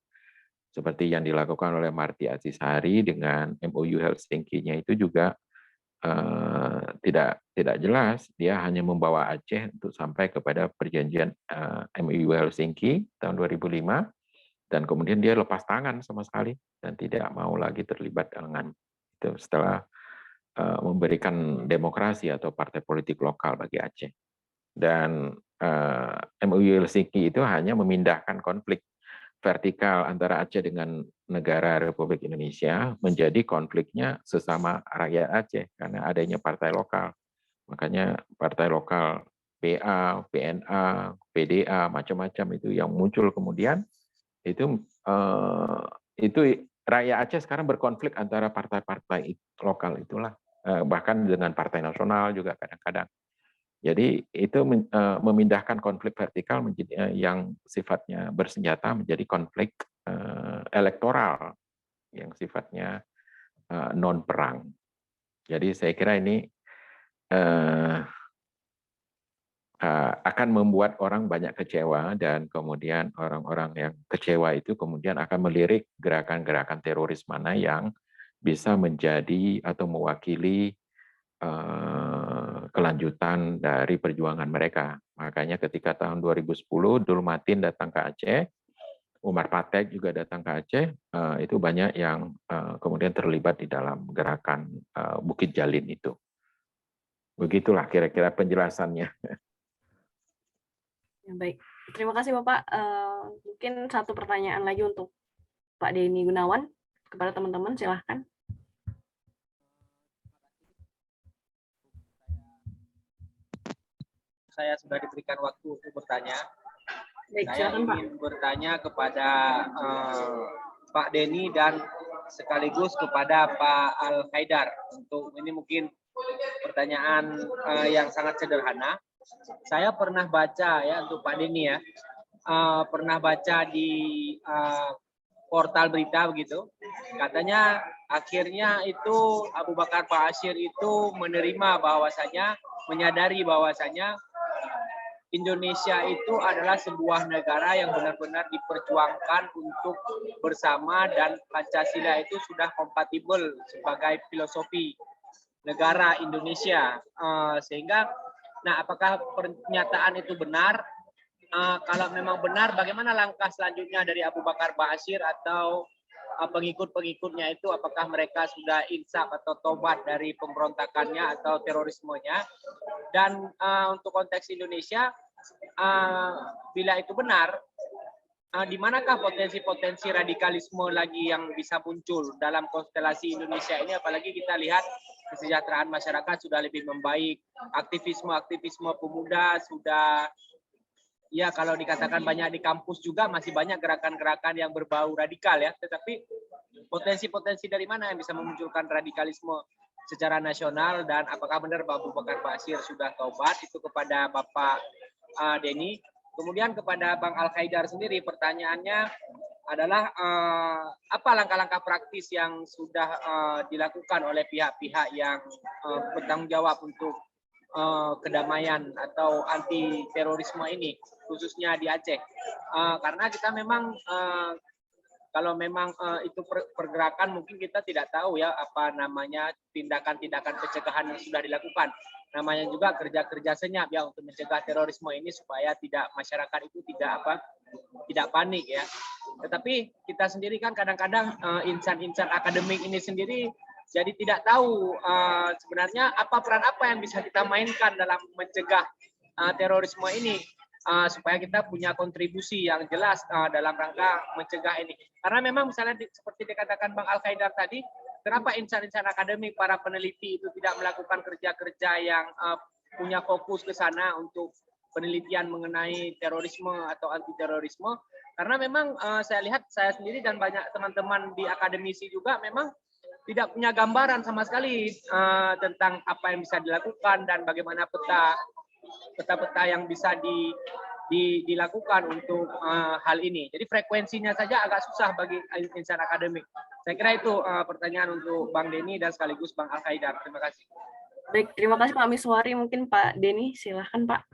Seperti yang dilakukan oleh Marty Azizhari dengan MOU Helsinki-nya itu juga tidak jelas. Dia hanya membawa Aceh untuk sampai kepada perjanjian MOU Helsinki tahun 2005, dan kemudian dia lepas tangan sama sekali dan tidak mau lagi terlibat dengan itu setelah memberikan demokrasi atau partai politik lokal bagi Aceh. Dan MOU Helsinki itu hanya memindahkan konflik vertikal antara Aceh dengan negara Republik Indonesia menjadi konfliknya sesama rakyat Aceh karena adanya partai lokal. Makanya partai lokal PA, PNA, PDA, macam-macam itu yang muncul kemudian itu rakyat Aceh sekarang berkonflik antara partai-partai lokal itulah, bahkan dengan partai nasional juga kadang-kadang. Jadi itu memindahkan konflik vertikal menjadi yang sifatnya bersenjata menjadi konflik elektoral yang sifatnya non perang. Jadi saya kira ini akan membuat orang banyak kecewa, dan kemudian orang-orang yang kecewa itu kemudian akan melirik gerakan-gerakan teroris mana yang bisa menjadi atau mewakili kelanjutan dari perjuangan mereka. Makanya ketika tahun 2010 Dul Matin datang ke Aceh, Umar Patek juga datang ke Aceh, itu banyak yang kemudian terlibat di dalam gerakan Bukit Jalin itu. Begitulah kira-kira penjelasannya. Ya, baik, terima kasih Bapak. Mungkin satu pertanyaan lagi untuk Pak Denny Gunawan kepada teman-teman, silahkan. Saya sudah diberikan waktu untuk bertanya. Baik, Saya silakan, Pak. ingin bertanya kepada Pak Denny dan sekaligus kepada Pak Al Haidar. Untuk ini mungkin pertanyaan yang sangat sederhana. Saya pernah baca ya untuk Pak Denny ya, pernah baca di portal berita begitu, katanya akhirnya itu Abu Bakar Ba'asyir itu menerima bahwasanya, menyadari bahwasanya Indonesia itu adalah sebuah negara yang benar-benar diperjuangkan untuk bersama, dan Pancasila itu sudah kompatibel sebagai filosofi negara Indonesia. Sehingga, nah apakah pernyataan itu benar? Kalau memang benar, bagaimana langkah selanjutnya dari Abu Bakar Ba'asyir atau pengikut-pengikutnya itu, apakah mereka sudah insaf atau tobat dari pemberontakannya atau terorismenya? Dan untuk konteks Indonesia, bila itu benar, di manakah potensi-potensi radikalisme lagi yang bisa muncul dalam konstelasi Indonesia ini? Apalagi kita lihat kesejahteraan masyarakat sudah lebih membaik, aktivisme pemuda sudah, ya kalau dikatakan banyak di kampus juga masih banyak gerakan-gerakan yang berbau radikal ya, tetapi potensi-potensi dari mana yang bisa memunculkan radikalisme secara nasional, dan apakah benar Abu Bakar Ba'asyir sudah taubat? Itu kepada Bapak Denny. Kemudian kepada Bang Al-Khaidar sendiri, pertanyaannya adalah apa langkah-langkah praktis yang sudah dilakukan oleh pihak-pihak yang bertanggung jawab untuk kedamaian atau anti terorisme ini, khususnya di Aceh, karena kita memang kalau memang itu pergerakan, mungkin kita tidak tahu ya apa namanya tindakan-tindakan pencegahan yang sudah dilakukan. Namanya juga kerja-kerja senyap ya untuk mencegah terorisme ini supaya tidak, masyarakat itu tidak panik ya. Tetapi kita sendiri kan kadang-kadang insan-insan akademik ini sendiri jadi tidak tahu sebenarnya peran apa yang bisa kita mainkan dalam mencegah terorisme ini, supaya kita punya kontribusi yang jelas dalam rangka mencegah ini. Karena memang misalnya seperti dikatakan Bang Al-Khaidar tadi, kenapa insan-insan akademik, para peneliti itu tidak melakukan kerja-kerja yang punya fokus ke sana untuk penelitian mengenai terorisme atau anti terorisme? Karena memang saya lihat, saya sendiri dan banyak teman-teman di akademisi juga memang tidak punya gambaran sama sekali tentang apa yang bisa dilakukan dan bagaimana peta-peta yang bisa dilakukan untuk hal ini. Jadi frekuensinya saja agak susah bagi insan akademik. Saya kira itu pertanyaan untuk Bang Denny dan sekaligus Bang Al-Khaidar. Terima kasih. Baik, terima kasih Pak Miswari. Mungkin Pak Denny, silahkan Pak.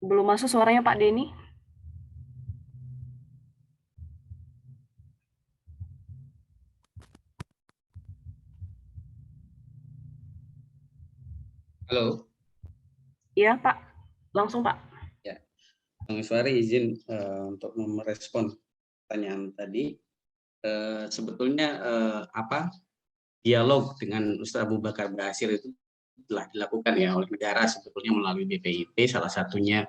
Belum masuk suaranya Pak Denny. Halo. Iya Pak, langsung Pak. Ya, Bang Miswari izin untuk merespon pertanyaan tadi. Sebetulnya dialog dengan Ustaz Abu Bakar Ba'asyir itu telah dilakukan ya oleh negara sebetulnya melalui BPIP. Salah satunya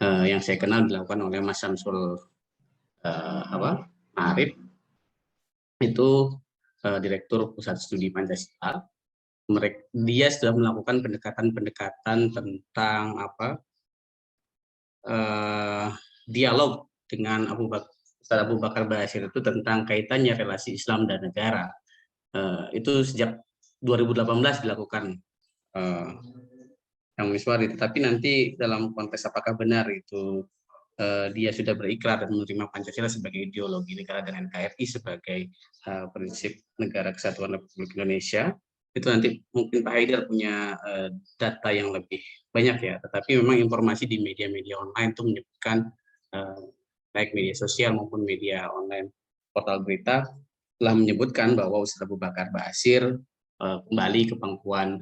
yang saya kenal dilakukan oleh Mas Samsul Ma'arif, itu Direktur Pusat Studi Pancasila. Dia sudah melakukan pendekatan-pendekatan tentang dialog dengan Ustaz Abu Bakar Ba'asyir itu tentang kaitannya relasi Islam dan negara. Itu sejak 2018 dilakukan yang Miswari, tetapi nanti dalam konteks apakah benar itu dia sudah berikrar dan menerima Pancasila sebagai ideologi negara dan NKRI sebagai prinsip negara kesatuan Republik Indonesia, itu nanti mungkin Pak Haidar punya data yang lebih banyak ya. Tetapi memang informasi di media-media online itu menyebutkan baik media sosial maupun media online, portal berita telah menyebutkan bahwa Ustaz Abu Bakar Ba'asyir kembali ke pangkuan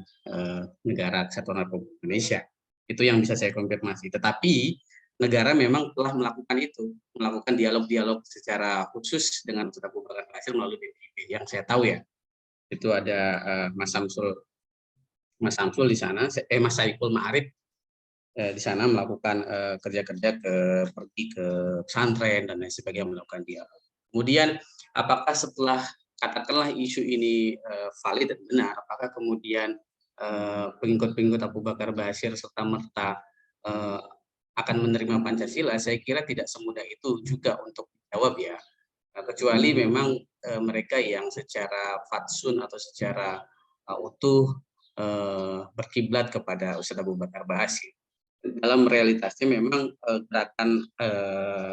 negara kesatuan Republik Indonesia. Itu yang bisa saya konfirmasi. Tetapi negara memang telah melakukan dialog-dialog secara khusus dengan Ustaz Abu Bakar Ba'asyir melalui BPIP. Yang saya tahu ya, itu ada Mas Samsul di sana, Mas Saiful Ma'arif di sana melakukan kerja-kerja pergi ke pesantren dan lain sebagainya, melakukan dialog. Kemudian apakah setelah katakanlah isu ini valid dan benar, apakah kemudian pengikut-pengikut Abu Bakar Ba'asyir serta merta akan menerima Pancasila, saya kira tidak semudah itu juga untuk dijawab ya. Kecuali memang mereka yang secara fatsun atau secara utuh berkiblat kepada Ustadz Abu Bakar Ba'asyir. Dalam realitasnya memang gerakan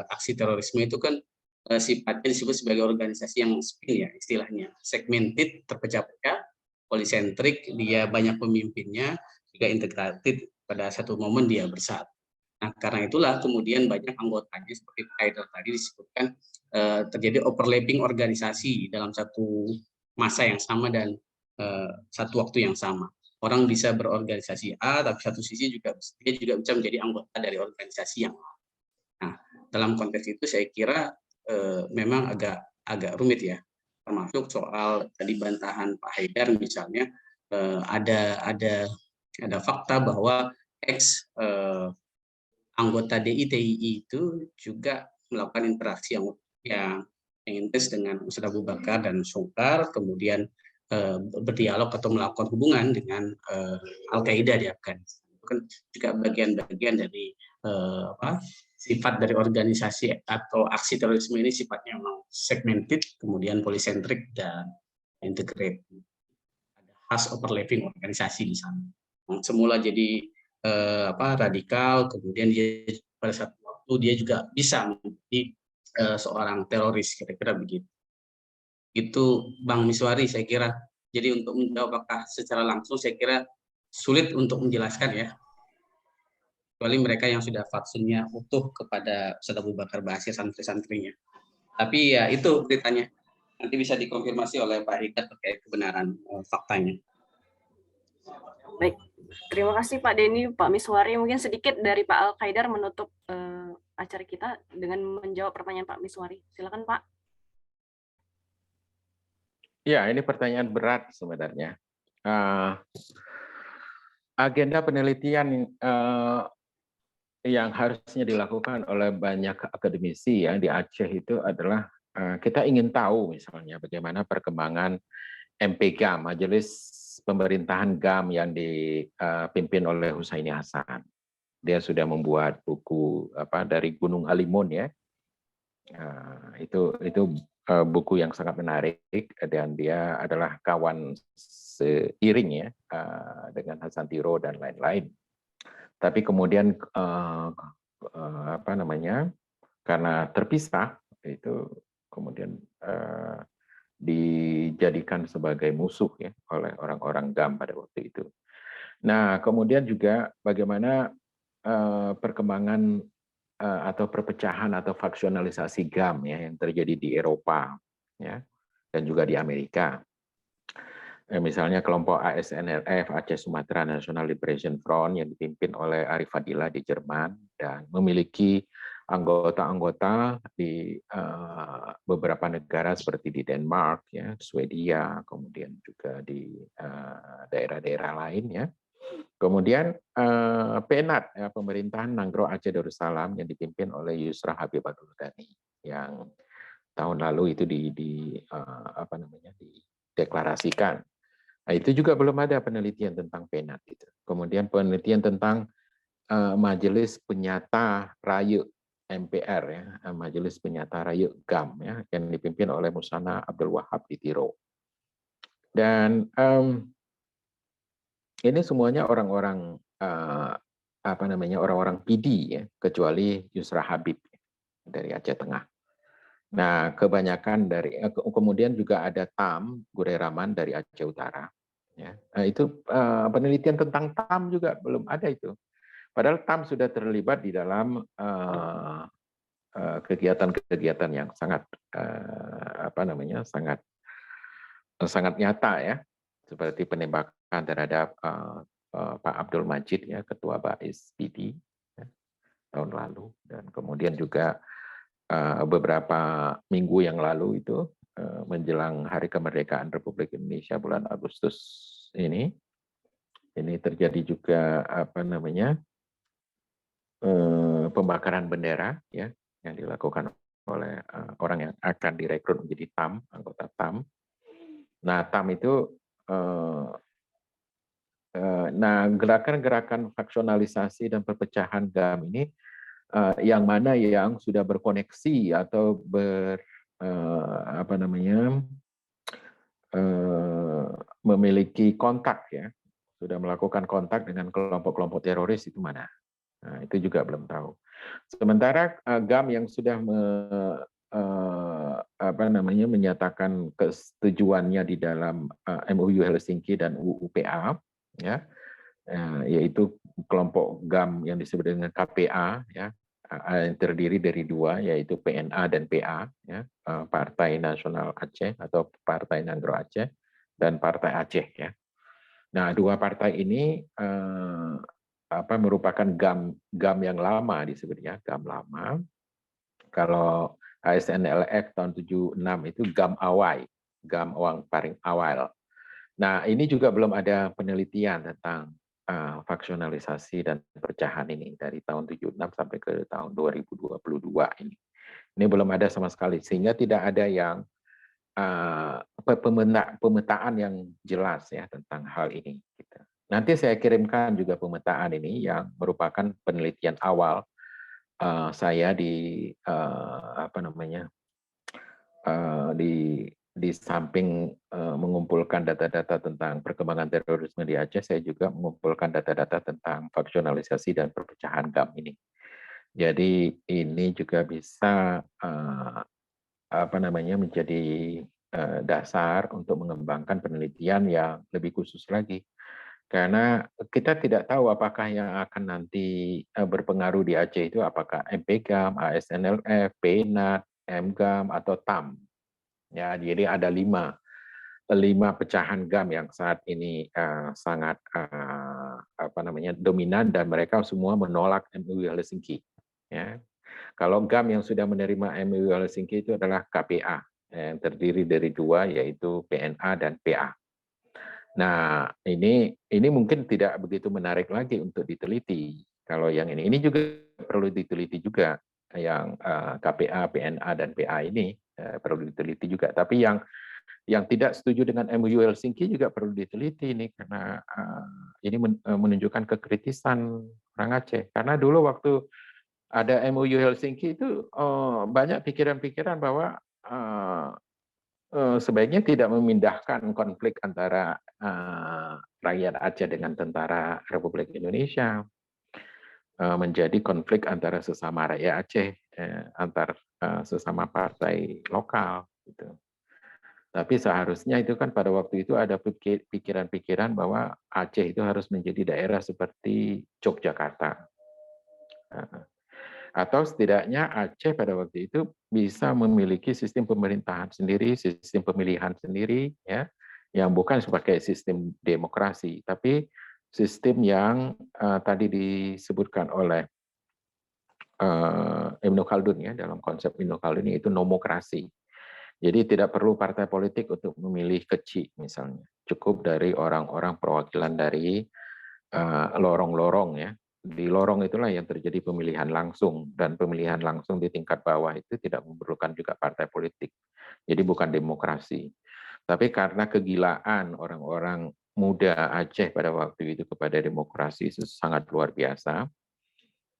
aksi terorisme itu kan sifatnya disebut sebagai organisasi yang spin ya istilahnya, segmented, terpecah-pecah, polisentrik, dia banyak pemimpinnya, juga integrated, pada satu momen dia bersatu. Nah, karena itulah kemudian banyak anggotanya seperti Pak Haidar tadi disebutkan terjadi overlapping organisasi dalam satu masa yang sama dan satu waktu yang sama. Orang bisa berorganisasi A, tapi satu sisi dia juga bisa menjadi anggota dari organisasi yang lain. Nah, dalam konteks itu saya kira memang agak rumit ya, termasuk soal tadi bantahan Pak Haidar misalnya ada fakta bahwa ex anggota DITII itu juga melakukan interaksi yang intens dengan Ustadz Abu Bakar dan Sungkar, kemudian berdialog atau melakukan hubungan dengan Al-Qaeda di Afghanistan. Itu kan juga bagian-bagian dari sifat dari organisasi atau aksi terorisme ini sifatnya memang segmented, kemudian polisentrik dan integrated. Ada khas overlapping organisasi di sana. Semula jadi radikal, kemudian dia pada saat waktu dia juga bisa menjadi seorang teroris, kira-kira begitu. Itu Bang Miswari saya kira. Jadi untuk menjawab apakah secara langsung saya kira sulit untuk menjelaskan ya. Kecuali mereka yang sudah vaksinnya utuh kepada Ustadz Abu Bakar Ba'asyir santri-santrinya. Tapi ya itu beritanya. Nanti bisa dikonfirmasi oleh Pak Hikmat terkait kebenaran faktanya. Baik, terima kasih Pak Denny, Pak Miswari. Mungkin sedikit dari Pak Al-Qaidar menutup acara kita dengan menjawab pertanyaan Pak Miswari. Silakan Pak. Ya, ini pertanyaan berat sebenarnya. Agenda penelitian yang harusnya dilakukan oleh banyak akademisi ya di Aceh itu adalah kita ingin tahu misalnya bagaimana perkembangan MPGAM, Majelis Pemerintahan GAM yang dipimpin oleh Husaini Hasan. Dia sudah membuat buku dari Gunung Halimun ya. Itu buku yang sangat menarik dan dia adalah kawan seiring ya dengan Hasan Tiro dan lain-lain. Tapi kemudian karena terpisah itu kemudian dijadikan sebagai musuh ya oleh orang-orang GAM pada waktu itu. Nah, kemudian juga bagaimana perkembangan atau perpecahan atau faksionalisasi GAM ya yang terjadi di Eropa ya dan juga di Amerika. Misalnya kelompok ASNLF, Aceh Sumatera National Liberation Front yang dipimpin oleh Arif Fadila di Jerman dan memiliki anggota-anggota di beberapa negara seperti di Denmark, ya, Swedia, kemudian juga di daerah-daerah lain ya. Kemudian PENAT, ya, Pemerintahan Nanggro Aceh Darussalam yang dipimpin oleh Yusra Habib Abdul Ghani yang tahun lalu itu dideklarasikan. Nah, itu juga belum ada penelitian tentang PENAT itu. Kemudian penelitian tentang Majelis Penyata Rayu MPR ya, Majelis Penyata Rayu GAM ya yang dipimpin oleh Musana Abdul Wahab di Tiro. Dan ini semuanya orang-orang orang-orang PD ya, kecuali Yusra Habib dari Aceh Tengah. Nah, kebanyakan dari kemudian juga ada TAM Gureraman dari Aceh Utara. Ya, nah, itu penelitian tentang TAM juga belum ada itu. Padahal TAM sudah terlibat di dalam kegiatan-kegiatan yang sangat sangat nyata ya, seperti penembakan terhadap Pak Abdul Majid ya, Ketua Bais PD ya, tahun lalu, dan kemudian juga beberapa minggu yang lalu itu menjelang Hari Kemerdekaan Republik Indonesia bulan Agustus ini terjadi juga pembakaran bendera ya yang dilakukan oleh orang yang akan direkrut menjadi TAM, anggota TAM. Nah, TAM itu Nah, gerakan-gerakan faksionalisasi dan perpecahan GAM ini yang mana yang sudah berkoneksi atau memiliki kontak ya, sudah melakukan kontak dengan kelompok-kelompok teroris itu mana? Nah, itu juga belum tahu. Sementara GAM yang sudah menyatakan kesetujuannya di dalam MOU Helsinki dan UU-PA, ya, yaitu kelompok GAM yang disebut dengan KPA, ya, yang terdiri dari dua, yaitu PNA dan PA, ya, Partai Nasional Aceh atau Partai Nangro Aceh dan Partai Aceh, ya. Nah, dua partai ini merupakan GAM yang lama disebutnya, GAM lama. Kalau ASNLF tahun 76 itu GAM awal, GAM paling awal. Nah, ini juga belum ada penelitian tentang faksionalisasi dan perpecahan ini dari tahun 76 sampai ke tahun 2022 ini. Ini belum ada sama sekali, sehingga tidak ada yang pemetaan yang jelas ya tentang hal ini. Nanti saya kirimkan juga pemetaan ini yang merupakan penelitian awal saya di di samping mengumpulkan data-data tentang perkembangan terorisme di Aceh, saya juga mengumpulkan data-data tentang faksionalisasi dan perpecahan GAM ini. Jadi ini juga bisa menjadi dasar untuk mengembangkan penelitian yang lebih khusus lagi. Karena kita tidak tahu apakah yang akan nanti berpengaruh di Aceh itu apakah MPGAM, ASNLF, PNAT, MGAM, atau TAM. Ya, jadi ada lima pecahan GAM yang saat ini sangat dominan dan mereka semua menolak MOU Helsinki. Ya. Kalau GAM yang sudah menerima MOU Helsinki itu adalah KPA yang terdiri dari dua, yaitu PNA dan PA. Nah, ini mungkin tidak begitu menarik lagi untuk diteliti. Kalau yang ini juga perlu diteliti juga, yang KPA, PNA, dan PA ini perlu diteliti juga. Tapi yang tidak setuju dengan MOU Helsinki juga perlu diteliti ini, karena ini menunjukkan kekritisan orang Aceh. Karena dulu waktu ada MOU Helsinki itu banyak pikiran-pikiran bahwa sebaiknya tidak memindahkan konflik antara rakyat Aceh dengan tentara Republik Indonesia menjadi konflik antara sesama rakyat Aceh, antar sesama partai lokal, gitu. Tapi seharusnya itu kan pada waktu itu ada pikiran-pikiran bahwa Aceh itu harus menjadi daerah seperti Yogyakarta. Atau setidaknya Aceh pada waktu itu bisa memiliki sistem pemerintahan sendiri, sistem pemilihan sendiri, ya, yang bukan sebagai sistem demokrasi, tapi sistem yang tadi disebutkan oleh Ibnu Khaldun, ya, dalam konsep Ibnu Khaldun itu nomokrasi. Jadi tidak perlu partai politik untuk memilih kecil misalnya. Cukup dari orang-orang perwakilan dari lorong-lorong, ya. Di lorong itulah yang terjadi pemilihan langsung, dan pemilihan langsung di tingkat bawah itu tidak memerlukan juga partai politik. Jadi bukan demokrasi. Tapi karena kegilaan orang-orang muda Aceh pada waktu itu kepada demokrasi itu sangat luar biasa,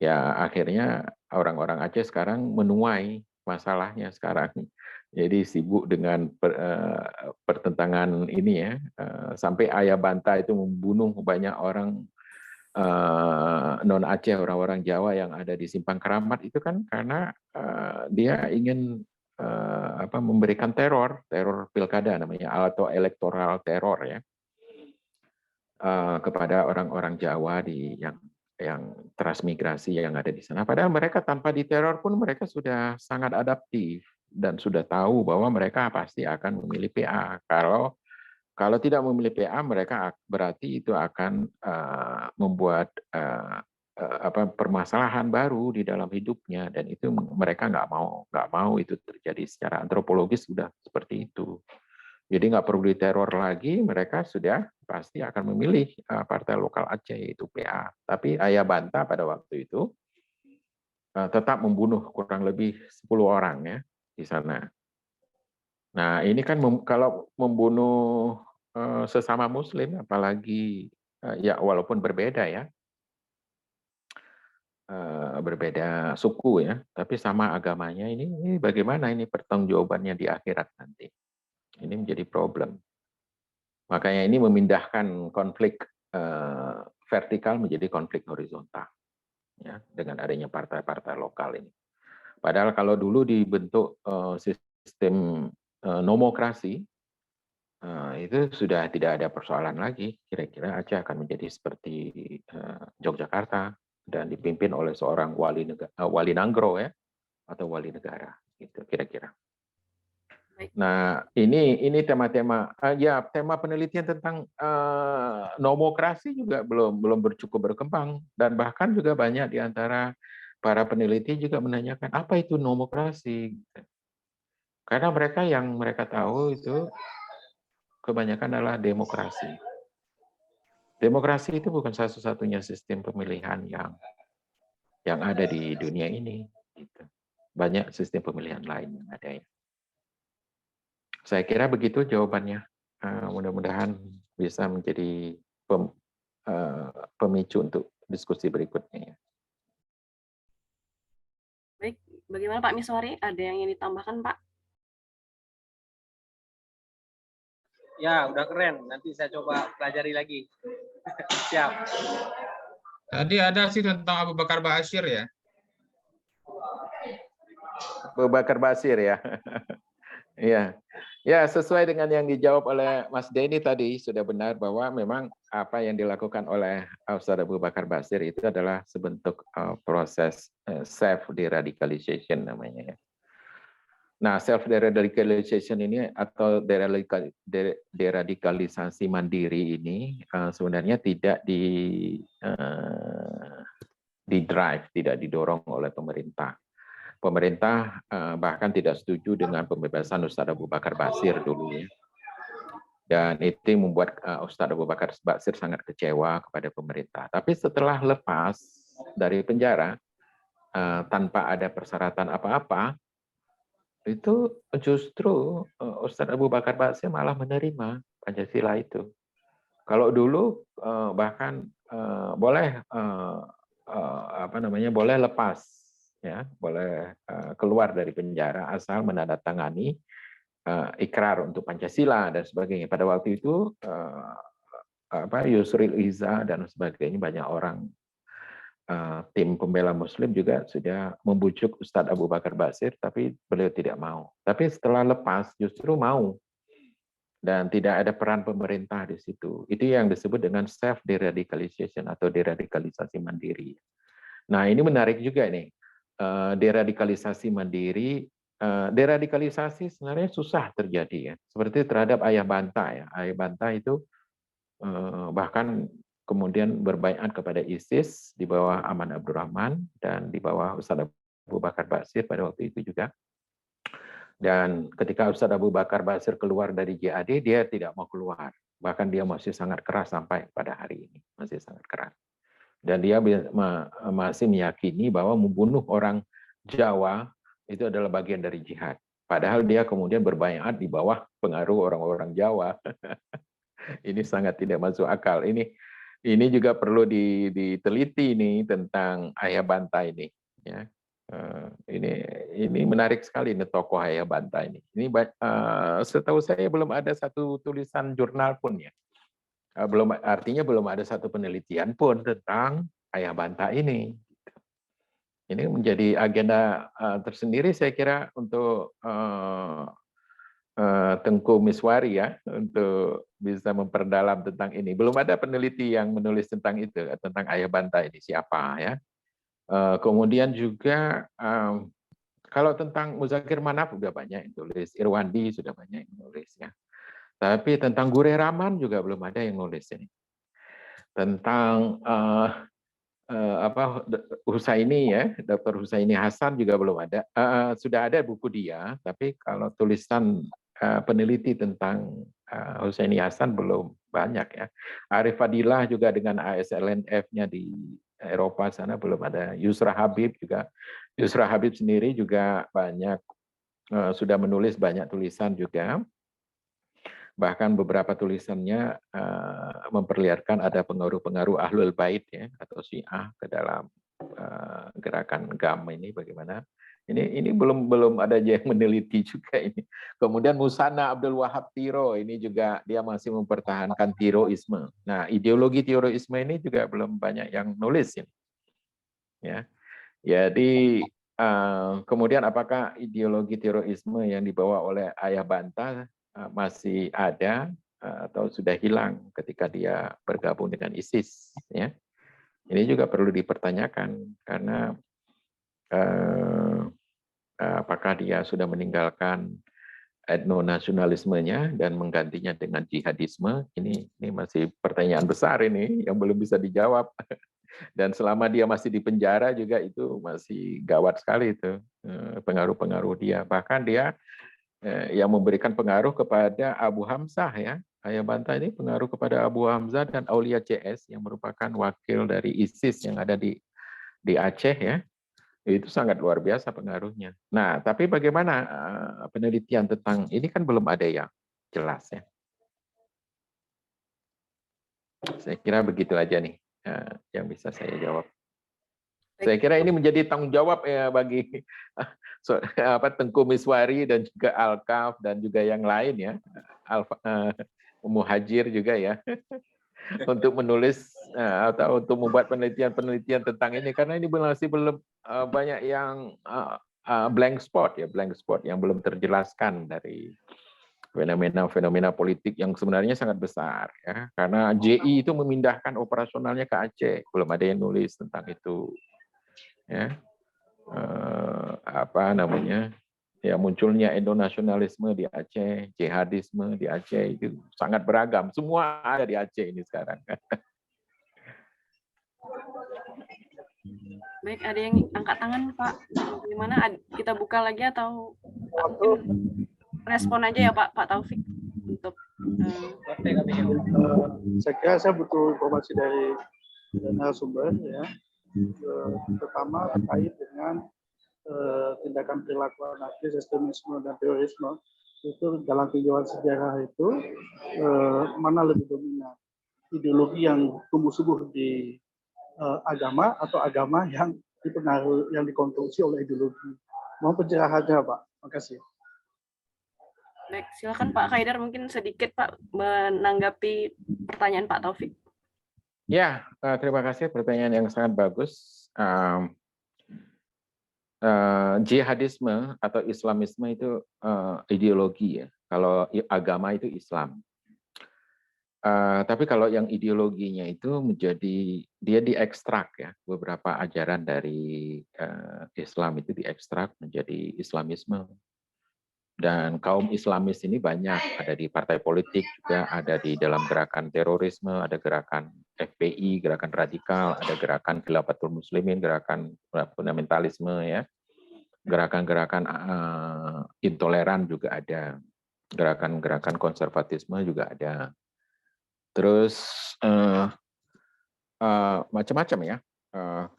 ya akhirnya orang-orang Aceh sekarang menuai masalahnya sekarang. Jadi sibuk dengan pertentangan ini, ya, sampai Ayah Banta itu membunuh banyak orang non Aceh, orang-orang Jawa yang ada di Simpang Keramat itu kan karena dia ingin memberikan teror pilkada namanya, atau elektoral teror, ya, kepada orang-orang Jawa yang transmigrasi yang ada di sana. Padahal mereka tanpa diteror pun mereka sudah sangat adaptif dan sudah tahu bahwa mereka pasti akan memilih PA. Kalau tidak memilih PA, mereka berarti itu akan membuat permasalahan baru di dalam hidupnya, dan itu mereka nggak mau itu terjadi. Secara antropologis sudah seperti itu. Jadi nggak perlu diteror lagi, mereka sudah pasti akan memilih partai lokal Aceh, yaitu PA. Tapi Ayah Banta pada waktu itu tetap membunuh kurang lebih 10 orang, ya, di sana. Nah, ini kan kalau membunuh sesama Muslim, apalagi ya walaupun berbeda ya, berbeda suku ya, tapi sama agamanya. Ini bagaimana ini pertanggungjawabannya di akhirat nanti? Ini menjadi problem. Makanya ini memindahkan konflik vertikal menjadi konflik horizontal ya, dengan adanya partai-partai lokal ini. Padahal kalau dulu dibentuk sistem nomokrasi, itu sudah tidak ada persoalan lagi. Kira-kira Aceh akan menjadi seperti Yogyakarta dan dipimpin oleh seorang wali nanggro ya, atau wali negara gitu kira-kira. Baik. Nah, ini tema-tema ya, tema penelitian tentang nomokrasi juga belum cukup berkembang, dan bahkan juga banyak di antara para peneliti juga menanyakan apa itu nomokrasi. Karena mereka tahu itu kebanyakan adalah demokrasi. Demokrasi itu bukan satu-satunya sistem pemilihan yang ada di dunia ini. Gitu. Banyak sistem pemilihan lain yang ada ya. Saya kira begitu jawabannya. Mudah-mudahan bisa menjadi pemicu untuk diskusi berikutnya. Baik, bagaimana Pak Miswari? Ada yang ingin ditambahkan, Pak? Ya, udah keren. Nanti saya coba pelajari lagi. Siap. Tadi ada sih tentang Abu Bakar Ba'asyir ya. Abu Bakar Ba'asyir ya. Iya. Ya, sesuai dengan yang dijawab oleh Mas Denny tadi, sudah benar bahwa memang apa yang dilakukan oleh Ustaz Abu Bakar Ba'asyir itu adalah sebentuk proses self-deradicalization namanya ya. Nah, self-deradicalization ini atau deradikalisasi mandiri ini sebenarnya tidak di-drive, tidak didorong oleh pemerintah. Pemerintah bahkan tidak setuju dengan pembebasan Ustaz Abu Bakar Ba'asyir dulu ya. Dan itu membuat Ustaz Abu Bakar Ba'asyir sangat kecewa kepada pemerintah. Tapi setelah lepas dari penjara tanpa ada persyaratan apa-apa, itu justru Ustaz Abu Bakar Ba'asyir malah menerima Pancasila itu. Kalau dulu bahkan boleh boleh lepas ya, boleh keluar dari penjara asal menandatangani ikrar untuk Pancasila dan sebagainya. Pada waktu itu Yusril Iza dan sebagainya, banyak orang tim pembela Muslim juga sudah membujuk Ustadz Abu Bakar Ba'asyir, tapi beliau tidak mau. Tapi setelah lepas justru mau, dan tidak ada peran pemerintah di situ. Itu yang disebut dengan self deradicalization atau deradikalisasi mandiri. Nah, ini menarik juga nih. Deradikalisasi mandiri, deradikalisasi sebenarnya susah terjadi ya. Seperti terhadap Ayah Banta ya. Ayah Banta itu bahkan kemudian berbaiat kepada ISIS di bawah Aman Abdurrahman dan di bawah Ustadz Abu Bakar Ba'asyir pada waktu itu juga. Dan ketika Ustadz Abu Bakar Ba'asyir keluar dari JAD, dia tidak mau keluar. Bahkan dia masih sangat keras sampai pada hari ini, masih sangat keras. Dan dia masih meyakini bahwa membunuh orang Jawa itu adalah bagian dari jihad. Padahal dia kemudian berbaiat di bawah pengaruh orang-orang Jawa. Ini sangat tidak masuk akal. Ini juga perlu diteliti nih tentang Ayah Banta ini. Ya, ini menarik sekali nih tokoh Ayah Banta ini. Ini setahu saya belum ada satu tulisan jurnal pun ya. Artinya belum ada satu penelitian pun tentang Ayah Banta ini. Ini menjadi agenda tersendiri saya kira untuk Tengku Miswari ya, untuk bisa memperdalam tentang ini. Belum ada peneliti yang menulis tentang itu, tentang Ayah Banta ini siapa ya. Kemudian juga kalau tentang Muzakir Manaf sudah banyak yang tulis, Irwandi sudah banyak yang nulis ya. Tapi tentang Gure Rahman juga belum ada yang nulis ini. Tentang Husaini ya, Dr. Husaini Hasan juga belum ada. Sudah ada buku dia, tapi kalau tulisan peneliti tentang Husaini Hasan belum banyak ya. Arif Fadilah juga dengan ASLNF-nya di Eropa sana belum ada. Yusra Habib juga, Yusra Habib sendiri juga banyak sudah menulis banyak tulisan juga. Bahkan beberapa tulisannya memperlihatkan ada pengaruh-pengaruh Ahlul Bait ya atau Syiah ke dalam gerakan GAM ini bagaimana. Ini belum ada yang meneliti juga ini. Kemudian Musana Abdul Wahab Tiro ini juga dia masih mempertahankan Tiroisme. Nah, ideologi Tiroisme ini juga belum banyak yang nulis ini. Ya. Jadi kemudian apakah ideologi Tiroisme yang dibawa oleh Ayah Banta masih ada atau sudah hilang ketika dia bergabung dengan ISIS ya. Ini juga perlu dipertanyakan karena apakah dia sudah meninggalkan etnonasionalismenya dan menggantinya dengan jihadisme? Ini masih pertanyaan besar ini yang belum bisa dijawab. Dan selama dia masih di penjara juga itu masih gawat sekali itu pengaruh-pengaruh dia. Bahkan dia yang memberikan pengaruh kepada Abu Hamzah ya. Ayah Banta ini pengaruh kepada Abu Hamzah dan Aulia CS yang merupakan wakil dari ISIS yang ada di Aceh ya. Itu sangat luar biasa pengaruhnya. Nah, tapi bagaimana penelitian tentang ini kan belum ada yang jelas ya. Saya kira begitu aja nih yang bisa saya jawab. Saya kira ini menjadi tanggung jawab ya bagi Tengku Miswari dan juga Alkaf dan juga yang lain ya, Muhajir juga ya, untuk menulis atau untuk membuat penelitian tentang ini karena ini masih belum banyak yang blank spot yang belum terjelaskan dari fenomena politik yang sebenarnya sangat besar ya karena JI itu memindahkan operasionalnya ke Aceh, belum ada yang nulis tentang itu ya. Ya munculnya endonasionalisme di Aceh, jihadisme di Aceh itu sangat beragam, semua ada di Aceh ini sekarang. Baik, ada yang angkat tangan Pak. Gimana kita buka lagi atau respon aja ya Pak Taufik untuk saya kira saya butuh informasi dari narasumber ya. Pertama terkait dengan tindakan perilaku anarkis, ekstremisme dan terorisme itu dalam tinjauan sejarah itu mana lebih dominan, ideologi yang tumbuh subur di agama atau agama yang dipengaruhi, yang dikonstruksi oleh ideologi. Mohon pencerahannya Pak. Terima kasih. Baik, silakan Pak Khaidar mungkin sedikit Pak menanggapi pertanyaan Pak Taufik. Ya, terima kasih pertanyaan yang sangat bagus. Jihadisme atau Islamisme itu ideologi ya. Kalau agama itu Islam. Tapi kalau yang ideologinya itu menjadi dia diekstrak ya, beberapa ajaran dari Islam itu diekstrak menjadi Islamisme. Dan kaum Islamis ini banyak, ada di partai politik juga, ada di dalam gerakan terorisme, ada gerakan FPI, gerakan radikal, ada gerakan Khilafatul Muslimin, gerakan fundamentalisme ya, gerakan-gerakan intoleran juga ada, gerakan-gerakan konservatisme juga ada. Terus macam-macam ya.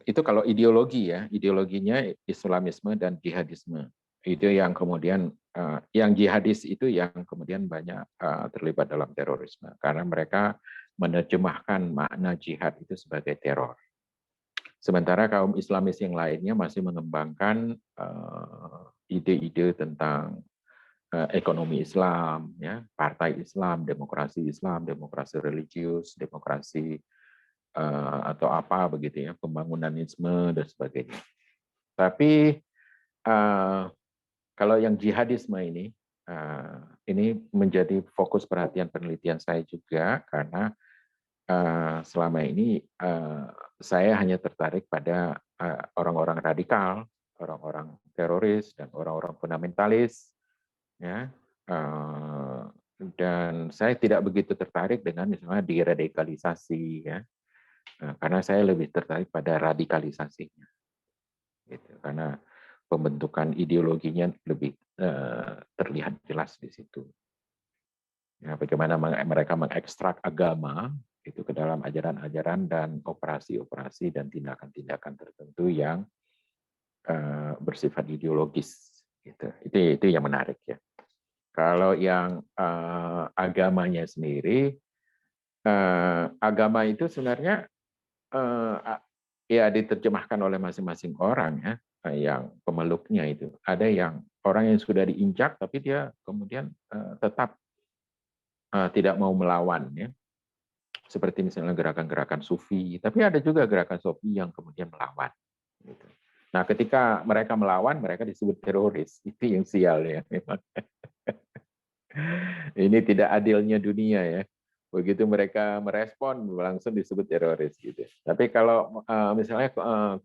Itu kalau ideologi ya, ideologinya Islamisme dan jihadisme. Itu yang kemudian yang jihadis itu yang kemudian banyak terlibat dalam terorisme karena mereka menerjemahkan makna jihad itu sebagai teror. Sementara kaum Islamis yang lainnya masih mengembangkan ide-ide tentang ekonomi Islam, ya, partai Islam, demokrasi religius, demokrasi atau apa begitu ya, pembangunanisme dan sebagainya. Tapi kalau yang jihadisme ini menjadi fokus perhatian penelitian saya juga karena selama ini saya hanya tertarik pada orang-orang radikal, orang-orang teroris dan orang-orang fundamentalis, ya. Dan saya tidak begitu tertarik dengan misalnya deradikalisasi, ya, karena saya lebih tertarik pada radikalisasinya, gitu. Karena pembentukan ideologinya lebih terlihat jelas di situ. Ya, bagaimana mereka mengekstrak agama itu ke dalam ajaran-ajaran dan operasi-operasi dan tindakan-tindakan tertentu yang bersifat ideologis. Gitu. Itu yang menarik ya. Kalau yang agamanya sendiri, agama itu sebenarnya ya diterjemahkan oleh masing-masing orang ya, yang pemeluknya itu. Ada yang orang yang sudah diinjak tapi dia kemudian tetap tidak mau melawan ya. Seperti misalnya gerakan-gerakan sufi, tapi ada juga gerakan sufi yang kemudian melawan. Gitu. Nah, ketika mereka melawan, mereka disebut teroris. Itu yang sial ya. Ini tidak adilnya dunia ya. Begitu mereka merespon langsung disebut teroris gitu. Tapi kalau misalnya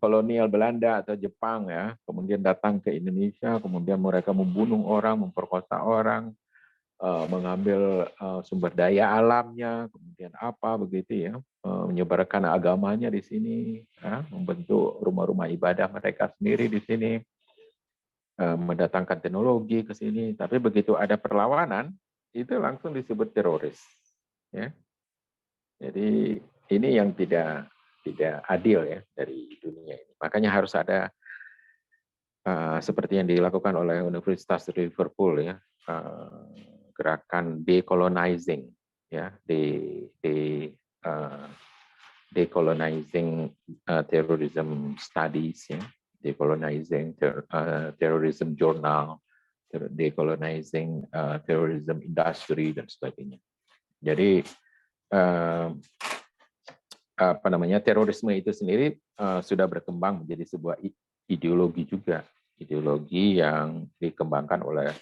kolonial Belanda atau Jepang ya, kemudian datang ke Indonesia, kemudian mereka membunuh orang, memperkosa orang, mengambil sumber daya alamnya, kemudian apa begitu ya, menyebarkan agamanya di sini, ya, membentuk rumah-rumah ibadah mereka sendiri di sini, mendatangkan teknologi ke sini. Tapi begitu ada perlawanan, itu langsung disebut teroris. Ya. Jadi ini yang tidak adil ya dari dunia ini. Makanya harus ada seperti yang dilakukan oleh Universitas Liverpool ya, gerakan decolonizing ya, decolonizing terrorism studies ya, decolonizing terrorism journal, decolonizing terrorism industry dan sebagainya. Jadi apa namanya, terorisme itu sendiri sudah berkembang menjadi sebuah ideologi juga, ideologi yang dikembangkan oleh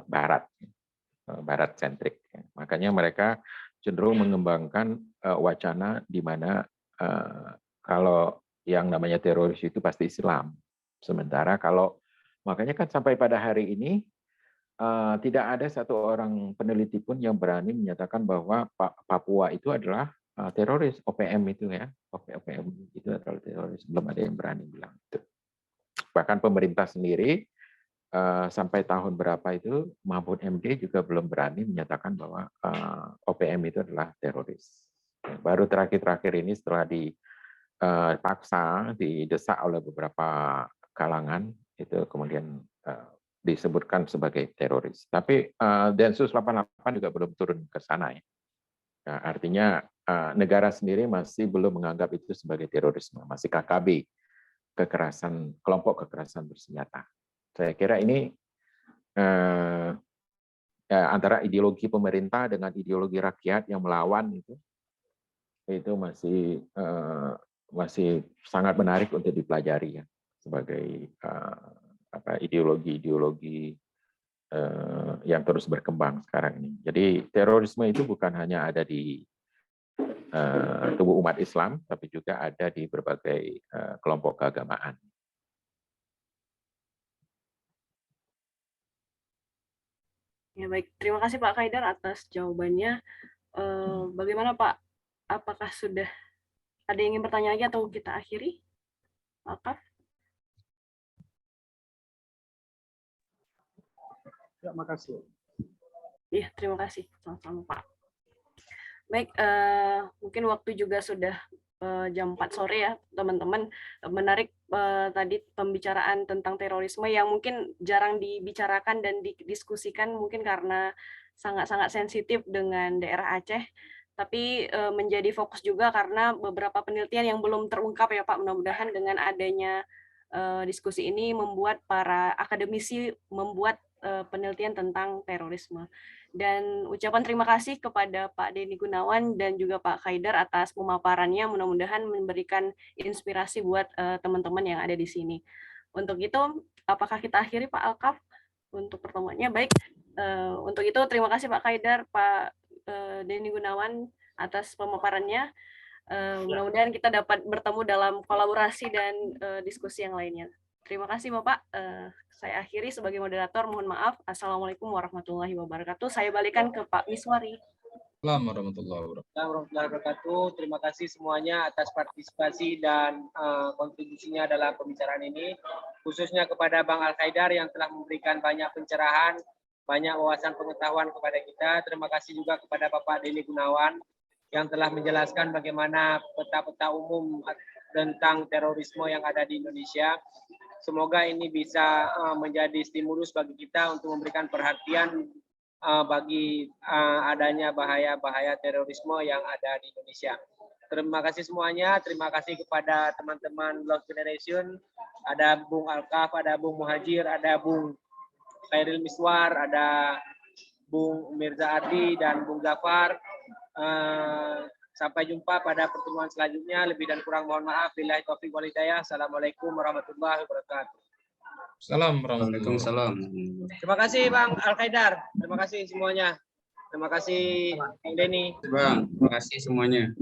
Barat sentrik. Makanya mereka cenderung mengembangkan wacana di mana kalau yang namanya teroris itu pasti Islam. Sementara kalau makanya kan sampai pada hari ini tidak ada satu orang peneliti pun yang berani menyatakan bahwa Papua itu adalah teroris, OPM itu ya, OPM itu adalah teroris. Belum ada yang berani bilang itu. Bahkan pemerintah sendiri sampai tahun berapa itu Mahfud MD juga belum berani menyatakan bahwa OPM itu adalah teroris. Baru terakhir-terakhir ini setelah dipaksa, didesak oleh beberapa kalangan, itu kemudian disebutkan sebagai teroris. Tapi Densus 88 juga belum turun ke sana ya. Nah, artinya negara sendiri masih belum menganggap itu sebagai terorisme, masih KKB, kelompok kekerasan bersenjata. Saya kira ini antara ideologi pemerintah dengan ideologi rakyat yang melawan itu masih sangat menarik untuk dipelajari ya, sebagai ideologi-ideologi yang terus berkembang sekarang ini. Jadi terorisme itu bukan hanya ada di tubuh umat Islam, tapi juga ada di berbagai kelompok keagamaan. Ya baik, terima kasih Pak Kaidar atas jawabannya. Bagaimana Pak? Apakah sudah ada yang ingin bertanya lagi atau kita akhiri? Pak? Ya, makasih. Iya, terima kasih. Sama-sama Pak. Baik, mungkin waktu juga sudah jam 4 sore ya, teman-teman. Menarik tadi pembicaraan tentang terorisme yang mungkin jarang dibicarakan dan didiskusikan mungkin karena sangat-sangat sensitif dengan daerah Aceh. Tapi menjadi fokus juga karena beberapa penelitian yang belum terungkap ya Pak. Mudah-mudahan dengan adanya diskusi ini membuat para akademisi membuat penelitian tentang terorisme. Dan ucapan terima kasih kepada Pak Denny Gunawan dan juga Pak Kaidar atas pemaparannya, mudah-mudahan memberikan inspirasi buat teman-teman yang ada di sini. Untuk itu, apakah kita akhiri Pak Alkaf untuk pertemuannya? Baik, untuk itu terima kasih Pak Kaidar, Pak Denny Gunawan atas pemaparannya. Mudah-mudahan kita dapat bertemu dalam kolaborasi dan diskusi yang lainnya. Terima kasih Bapak. Saya akhiri sebagai moderator. Mohon maaf. Assalamualaikum warahmatullahi wabarakatuh. Saya balikan ke Pak Miswari. Assalamualaikum warahmatullahi wabarakatuh. Terima kasih semuanya atas partisipasi dan kontribusinya dalam pembicaraan ini. Khususnya kepada Bang Al-Kaidar yang telah memberikan banyak pencerahan, banyak wawasan pengetahuan kepada kita. Terima kasih juga kepada Bapak Denny Gunawan yang telah menjelaskan bagaimana peta-peta umum tentang terorisme yang ada di Indonesia. Semoga ini bisa menjadi stimulus bagi kita untuk memberikan perhatian bagi adanya bahaya-bahaya terorisme yang ada di Indonesia. Terima kasih semuanya. Terima kasih kepada teman-teman Lost Generation. Ada Bung Alkaf, ada Bung Muhajir, ada Bung Khairil Miswar, ada Bung Mirza Ardi dan Bung Zafar. Sampai jumpa pada pertemuan selanjutnya. Lebih dan kurang mohon maaf. Billahi taufiq wal hidayah. Assalamualaikum warahmatullahi wabarakatuh. Assalamualaikum. Waalaikumsalam. Terima kasih Bang Al-Qaidar. Terima kasih semuanya. Terima kasih Bang Denny. Bang, terima kasih semuanya.